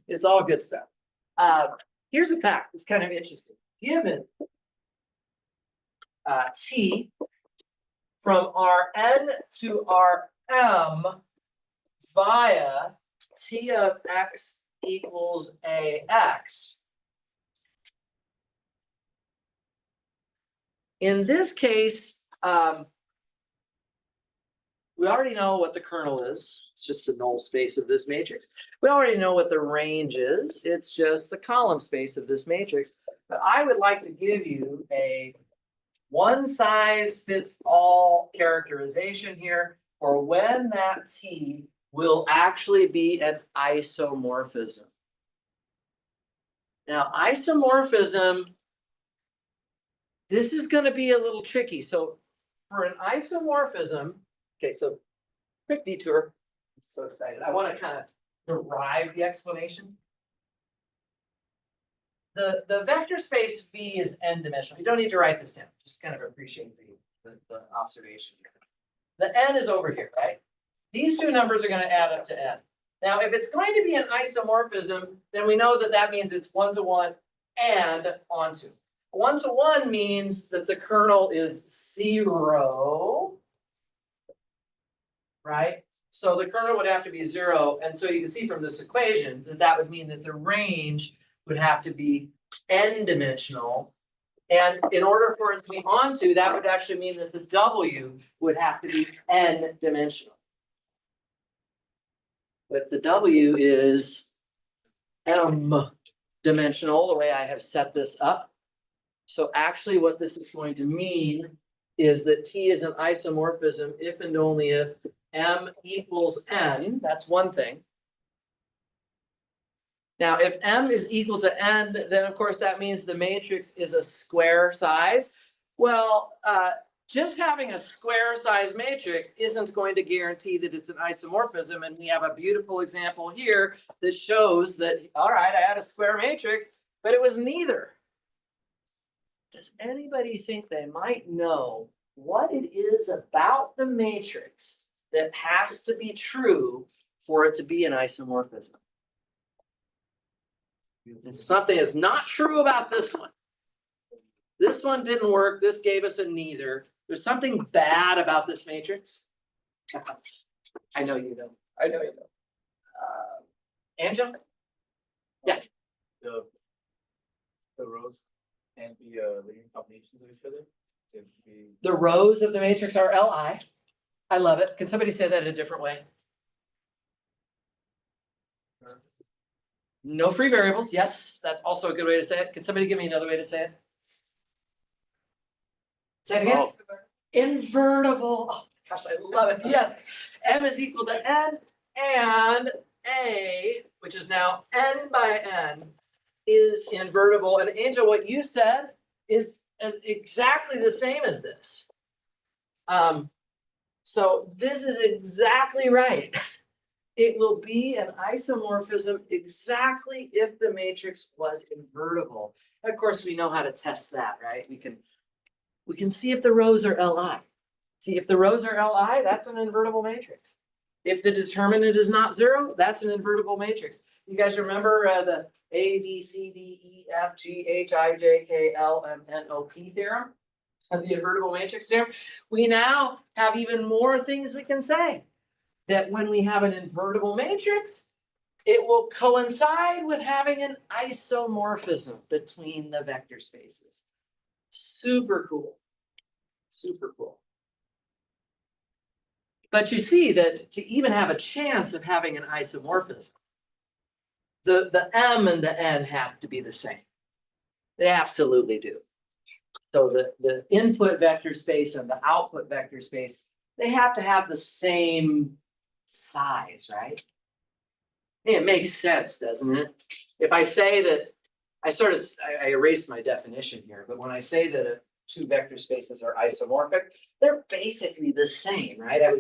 It's all good stuff. Here's a fact. It's kind of interesting. Given T from Rn to Rm via T of x equals Ax. In this case, we already know what the kernel is. It's just the null space of this matrix. We already know what the range is. It's just the column space of this matrix. But I would like to give you a one-size-fits-all characterization here for when that T will actually be an isomorphism. Now, isomorphism, this is going to be a little tricky. So for an isomorphism, okay, so quick detour. I'm so excited. I want to kind of derive the explanation. the vector space V is n dimensional. You don't need to write this down, just kind of appreciate the observation here. The n is over here, right? These two numbers are gonna add up to n. Now, if it's going to be an isomorphism, then we know that that means it's 1-to-1 and onto. 1-to-1 means that the kernel is 0, right? So the kernel would have to be 0, and so you can see from this equation that that would mean that the range would have to be n-dimensional. And in order for it to be onto, that would actually mean that the W would have to be n-dimensional. But the W is m-dimensional, the way I have set this up. So actually what this is going to mean is that T is an isomorphism if and only if m equals n, that's one thing. Now, if m is equal to n, then of course that means the matrix is a square size. Well, just having a square size matrix isn't going to guarantee that it's an isomorphism, and we have a beautiful example here that shows that, all right, I had a square matrix, but it was neither. Does anybody think they might know what it is about the matrix that has to be true for it to be an isomorphism? And something is not true about this one. This one didn't work. This gave us a neither. There's something bad about this matrix. I know you know. I know you know. Angela? Yeah. The rows can't be linear combinations of each other. They have to be. The rows of the matrix are Li. I love it. Can somebody say that in a different way? No free variables. Yes, that's also a good way to say it. Can somebody give me another way to say it? Say it again. Oh. Invertible. Oh gosh, I love it. Yes. M is equal to n, and A, which is now n by n, is invertible. And Angel, what you said is exactly the same as this. So this is exactly right. It will be an isomorphism exactly if the matrix was invertible. And of course, we know how to test that, right? We can see if the rows are Li. See, if the rows are Li, that's an invertible matrix. If the determinant is not 0, that's an invertible matrix. You guys remember the A, B, C, D, E, F, G, H, I, J, K, L, M, N, O, P theorem? And the invertible matrix theorem? We now have even more things we can say. That when we have an invertible matrix, it will coincide with having an isomorphism between the vector spaces. Super cool. Super cool. But you see that to even have a chance of having an isomorphism, the M and the N have to be the same. They absolutely do. So the input vector space and the output vector space, they have to have the same size, right? Hey, it makes sense, doesn't it? If I say that, I erased my definition here, but when I say that two vector spaces are isomorphic, they're basically the same, right? I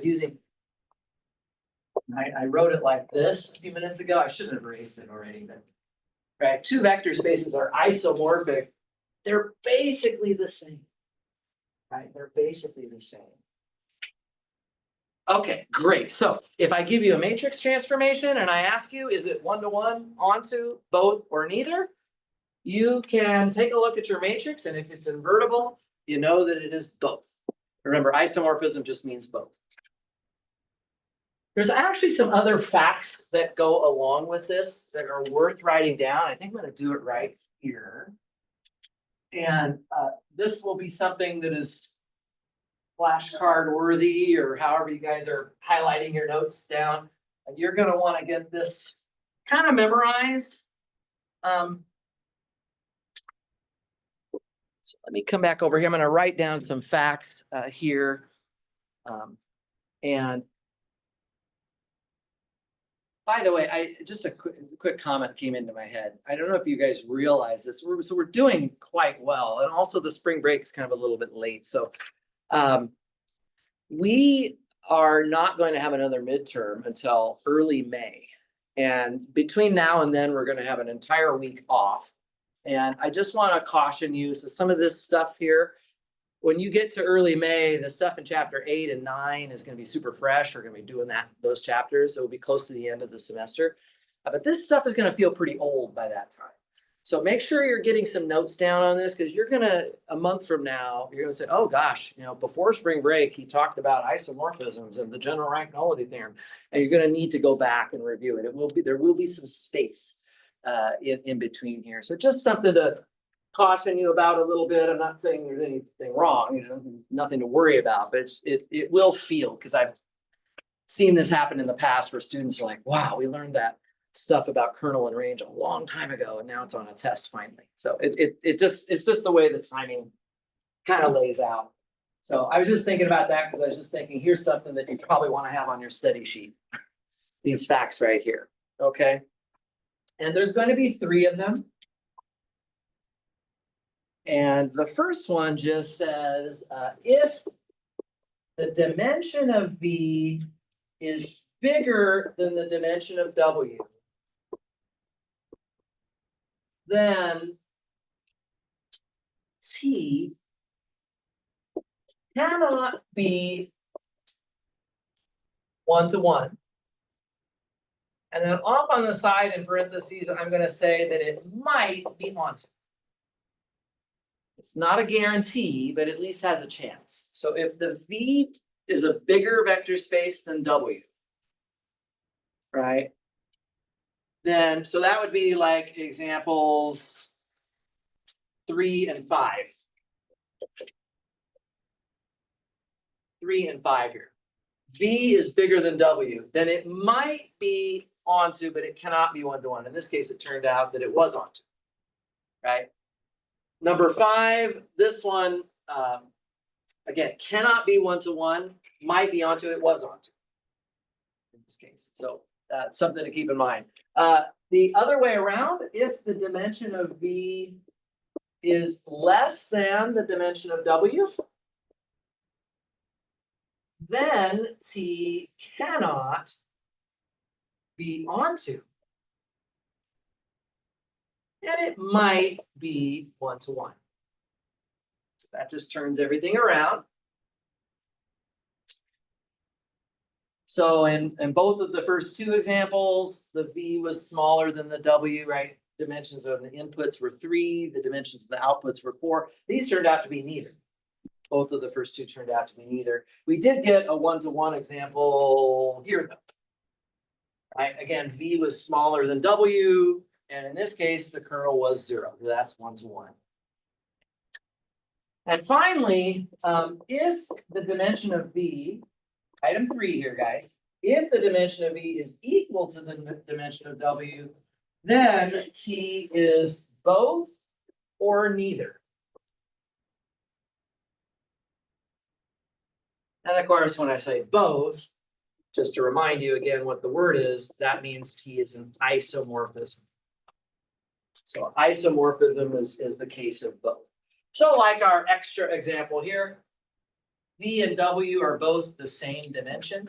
wrote it like this a few minutes ago. I shouldn't have erased it already, but right, two vector spaces are isomorphic. They're basically the same, right? They're basically the same. Okay, great. So if I give you a matrix transformation and I ask you, is it 1-to-1, onto, both, or neither? You can take a look at your matrix, and if it's invertible, you know that it is both. Remember, isomorphism just means both. There's actually some other facts that go along with this that are worth writing down. I think I'm going to do it right here. And this will be something that is flashcard worthy, or however you guys are highlighting your notes down. And you're going to want to get this kind of memorized. So let me come back over here. I'm going to write down some facts here. And by the way, just a quick comment came into my head. I don't know if you guys realize this. So we're doing quite well. And also the spring break is kind of a little bit late. So we are not going to have another midterm until early May. And between now and then, we're going to have an entire week off. And I just want to caution you, so some of this stuff here, when you get to early May, the stuff in chapter 8 and 9 is going to be super fresh. We're going to be doing those chapters. It will be close to the end of the semester. But this stuff is going to feel pretty old by that time. So make sure you're getting some notes down on this, because you're going to, a month from now, you're going to say, oh gosh, before spring break, he talked about isomorphisms and the general rank nullity theorem. And you're going to need to go back and review it. There will be some space in between here. So just something to caution you about a little bit. I'm not saying there's anything wrong, nothing to worry about, but it will feel, because I've seen this happen in the past where students are like, wow, we learned that stuff about kernel and range a long time ago, and now it's on a test finally. So it's just the way the timing kind of lays out. So I was just thinking about that, because I was just thinking, here's something that you probably want to have on your study sheet. These facts right here, okay? And there's going to be 3 of them. And the first one just says, if the dimension of V is bigger than the dimension of W, then T cannot be 1-to-1. And then off on the side in parentheses, I'm going to say that it might be onto. It's not a guarantee, but at least has a chance. So if the V is a bigger vector space than W, right? Then, so that would be like examples 3 and 5. 3 and 5 here. V is bigger than W, then it might be onto, but it cannot be 1-to-1. In this case, it turned out that it was onto, right? Number 5, this one, again, cannot be 1-to-1, might be onto, it was onto in this case. So that's something to keep in mind. The other way around, if the dimension of V is less than the dimension of W, then T cannot be onto. And it might be 1-to-1. So that just turns everything around. So in both of the first 2 examples, the V was smaller than the W, right? Dimensions of the inputs were 3, the dimensions of the outputs were 4. These turned out to be neither. Both of the first 2 turned out to be neither. We did get a 1-to-1 example here though. Right? Again, V was smaller than W, and in this case, the kernel was 0. That's 1-to-1. And finally, if the dimension of V, item 3 here, guys, if the dimension of V is equal to the dimension of W, then T is both or neither. And of course, when I say both, just to remind you again what the word is, that means T is an isomorphism. So isomorphism is the case of both. So like our extra example here, V and W are both the same dimension.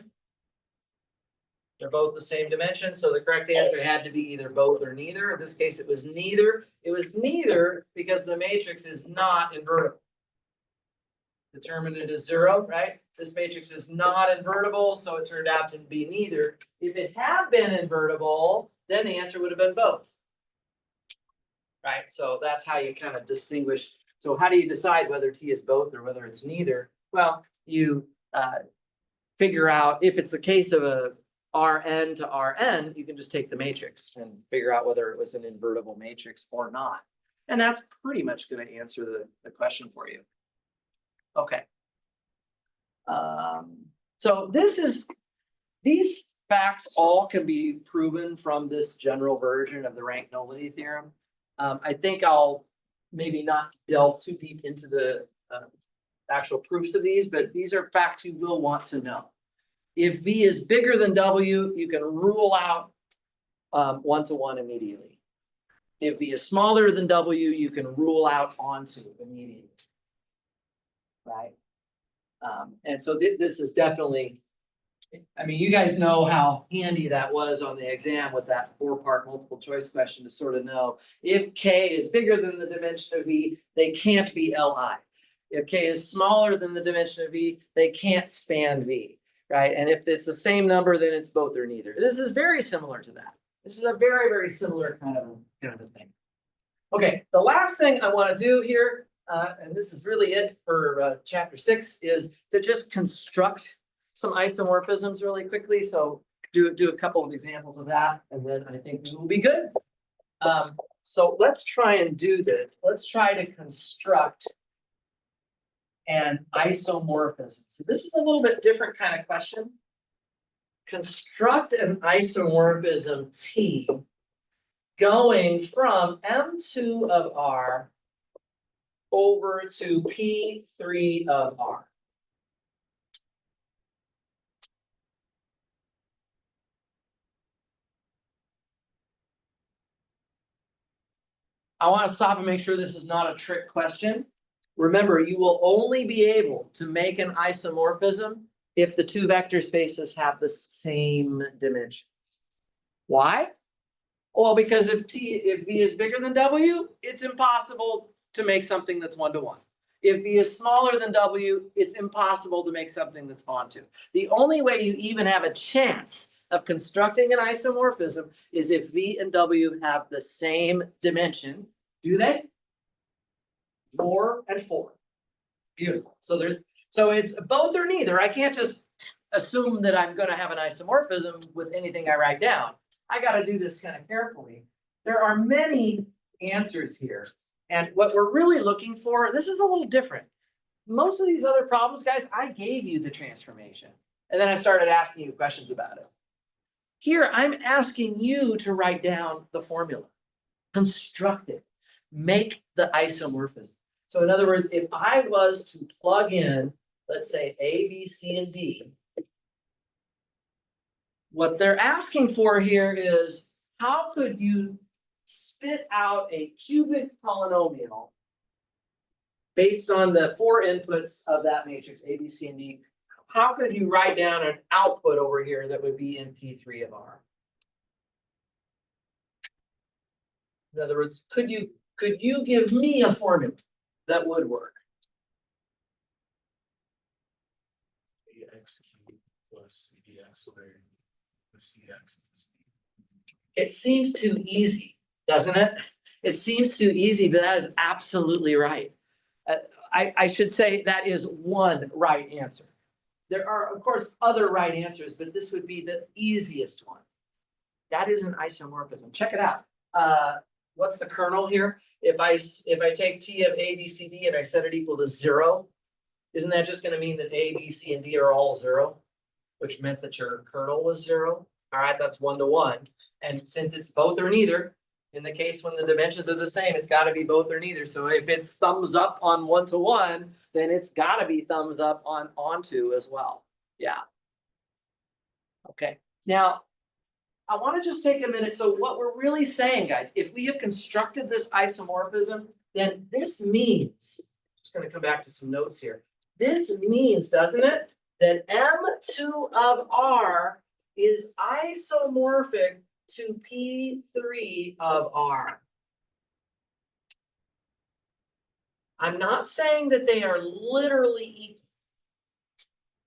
They're both the same dimension, so the correct answer had to be either both or neither. In this case, it was neither. It was neither because the matrix is not invertible. Determined it as 0, right? This matrix is not invertible, so it turned out to be neither. If it had been invertible, then the answer would have been both. Right, so that's how you kind of distinguish. So how do you decide whether T is both or whether it's neither? Well, you figure out if it's a case of a Rn to Rn, you can just take the matrix and figure out whether it was an invertible matrix or not. And that's pretty much going to answer the question for you. Okay. So these facts all can be proven from this general version of the rank nullity theorem. I think I'll maybe not delve too deep into the actual proofs of these, but these are facts you will want to know. If V is bigger than W, you can rule out 1-to-1 immediately. If V is smaller than W, you can rule out onto immediately. Right? And so this is definitely I mean, you guys know how handy that was on the exam with that 4-part multiple choice question to sort of know if K is bigger than the dimension of V, they can't be Li. If K is smaller than the dimension of V, they can't span V, right? And if it's the same number, then it's both or neither. This is very similar to that. This is a very, very similar kind of a thing. Okay, the last thing I want to do here, and this is really it for chapter 6, is to just construct some isomorphisms really quickly. So do a couple of examples of that, and then I think we will be good. So let's try and do this. Let's try to construct an isomorphism. So this is a little bit different kind of question. Construct an isomorphism T going from M2 of R over to P3 of R. I want to stop and make sure this is not a trick question. Remember, you will only be able to make an isomorphism if the two vector spaces have the same dimension. Why? Well, because if V is bigger than W, it's impossible to make something that's 1-to-1. If V is smaller than W, it's impossible to make something that's onto. The only way you even have a chance of constructing an isomorphism is if V and W have the same dimension. Do they? 4 and 4. Beautiful. So it's both or neither. I can't just assume that I'm going to have an isomorphism with anything I write down. I got to do this kind of carefully. There are many answers here. And what we're really looking for, this is a little different. Most of these other problems, guys, I gave you the transformation. And then I started asking you questions about it. Here, I'm asking you to write down the formula. Construct it. Make the isomorphism. So in other words, if I was to plug in, let's say A, B, C, and D, what they're asking for here is, how could you spit out a cubic polynomial based on the 4 inputs of that matrix, A, B, C, and D? How could you write down an output over here that would be in P3 of R? In other words, could you give me a formula that would work? AX cubed plus CBX squared plus CX plus D. It seems too easy, doesn't it? It seems too easy, but that is absolutely right. I should say that is one right answer. There are, of course, other right answers, but this would be the easiest one. That is an isomorphism. Check it out. What's the kernel here? If I take T of A, B, C, D and I set it equal to 0, isn't that just going to mean that A, B, C, and D are all 0, which meant that your kernel was 0? All right, that's 1-to-1. And since it's both or neither, in the case when the dimensions are the same, it's got to be both or neither. So if it's thumbs up on 1-to-1, then it's got to be thumbs up on onto as well. Yeah. Okay. Now, I want to just take a minute. So what we're really saying, guys, if we have constructed this isomorphism, then this means, just going to come back to some notes here. This means, doesn't it, that M2 of R is isomorphic to P3 of R. I'm not saying that they are literally equal.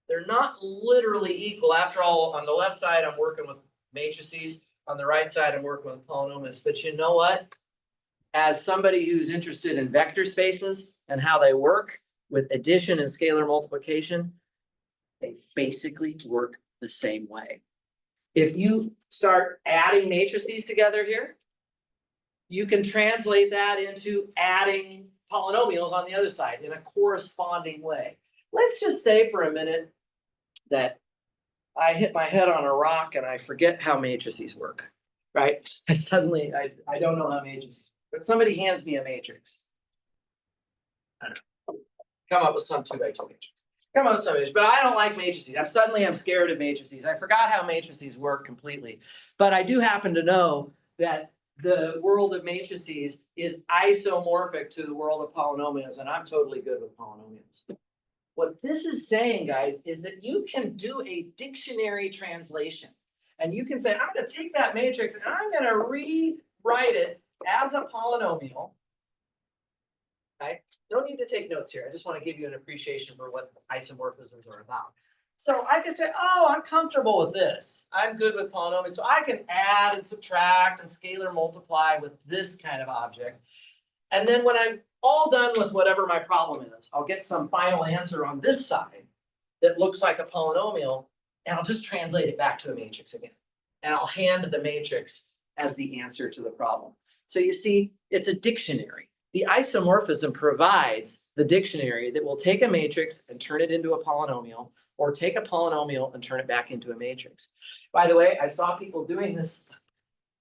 They're not literally equal. After all, on the left side, I'm working with matrices. On the right side, I'm working with polynomials. But you know what? As somebody who's interested in vector spaces and how they work with addition and scalar multiplication, they basically work the same way. If you start adding matrices together here, you can translate that into adding polynomials on the other side in a corresponding way. Let's just say for a minute that I hit my head on a rock and I forget how matrices work, right? Suddenly, I don't know how matrices, but somebody hands me a matrix. I don't know. Come up with some 2x2 matrix. Come up with some matrix, but I don't like matrices. I'm scared of matrices. I forgot how matrices work completely. But I do happen to know that the world of matrices is isomorphic to the world of polynomials, and I'm totally good with polynomials. What this is saying, guys, is that you can do a dictionary translation. And you can say, I'm gonna take that matrix and I'm gonna rewrite it as a polynomial. Okay, no need to take notes here. I just want to give you an appreciation for what isomorphisms are about. So I can say, oh, I'm comfortable with this. I'm good with polynomials. So I can add and subtract and scalar multiply with this kind of object. And then when I'm all done with whatever my problem is, I'll get some final answer on this side that looks like a polynomial, and I'll just translate it back to a matrix again. And I'll hand the matrix as the answer to the problem. So you see, it's a dictionary. The isomorphism provides the dictionary that will take a matrix and turn it into a polynomial, or take a polynomial and turn it back into a matrix. By the way, I saw people doing this.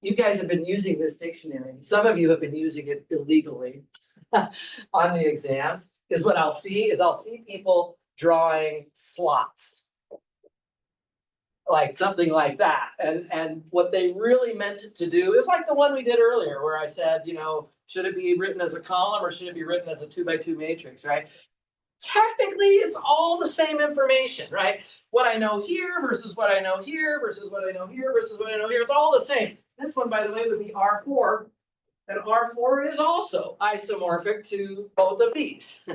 You guys have been using this dictionary. Some of you have been using it illegally on the exams, because what I'll see people drawing slots. Like something like that. And what they really meant to do is like the one we did earlier where I said, you know, should it be written as a column or should it be written as a 2x2 matrix, right? Technically, it's all the same information, right? What I know here versus what I know here versus what I know here versus what I know here, it's all the same. This one, by the way, would be R4. And R4 is also isomorphic to both of these.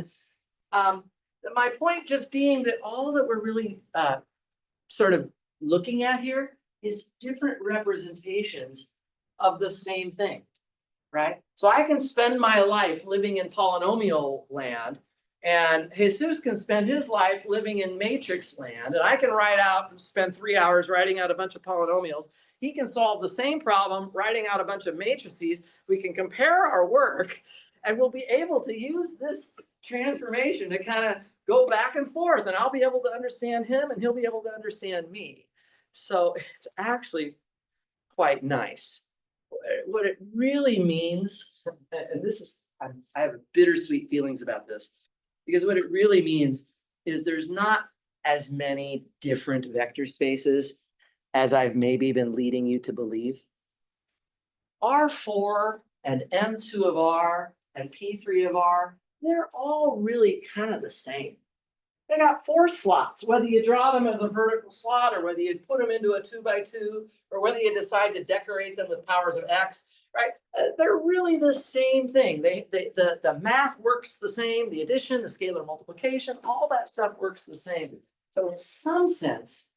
My point just being that all that we're really sort of looking at here is different representations of the same thing, right? So I can spend my life living in polynomial land, and Jesus can spend his life living in matrix land, and I can write out and spend 3 hours writing out a bunch of polynomials. He can solve the same problem, writing out a bunch of matrices. We can compare our work, and we'll be able to use this transformation to kind of go back and forth, and I'll be able to understand him and he'll be able to understand me. So it's actually quite nice. What it really means, and this is, I have bittersweet feelings about this, because what it really means is there's not as many different vector spaces as I've maybe been leading you to believe. R4 and M2 of R and P3 of R, they're all really kind of the same. They got 4 slots, whether you draw them as a vertical slot or whether you put them into a 2x2 or whether you decide to decorate them with powers of X, right? They're really the same thing. The math works the same, the addition, the scalar multiplication, all that stuff works the same. So in some sense,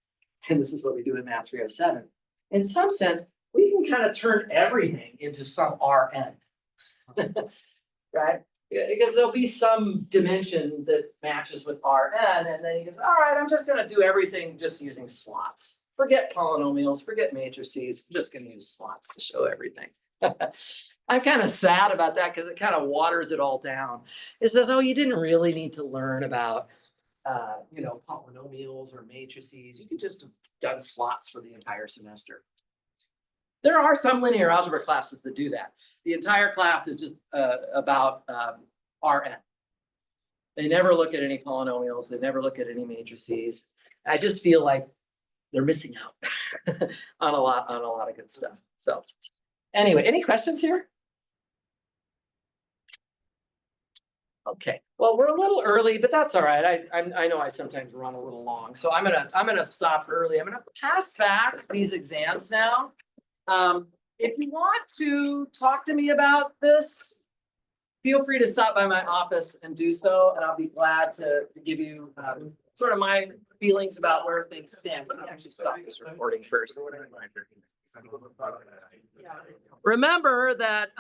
and this is what we do in Math 307, in some sense, we can kind of turn everything into some Rn, right? Because there'll be some dimension that matches with Rn, and then he goes, all right, I'm just gonna do everything just using slots. Forget polynomials, forget matrices, I'm just gonna use slots to show everything. I'm kind of sad about that because it kind of waters it all down. It says, oh, you didn't really need to learn about you know, polynomials or matrices. You could just have done slots for the entire semester. There are some linear algebra classes that do that. The entire class is just about Rn. They never look at any polynomials. They never look at any matrices. I just feel like they're missing out on a lot of good stuff. So anyway, any questions here? Okay, well, we're a little early, but that's all right. I know I sometimes run a little long, so I'm gonna stop early. I'm gonna pass back these exams now. If you want to talk to me about this, feel free to stop by my office and do so, and I'll be glad to give you sort of my feelings about where things stand. Let me actually stop this recording first. Remember that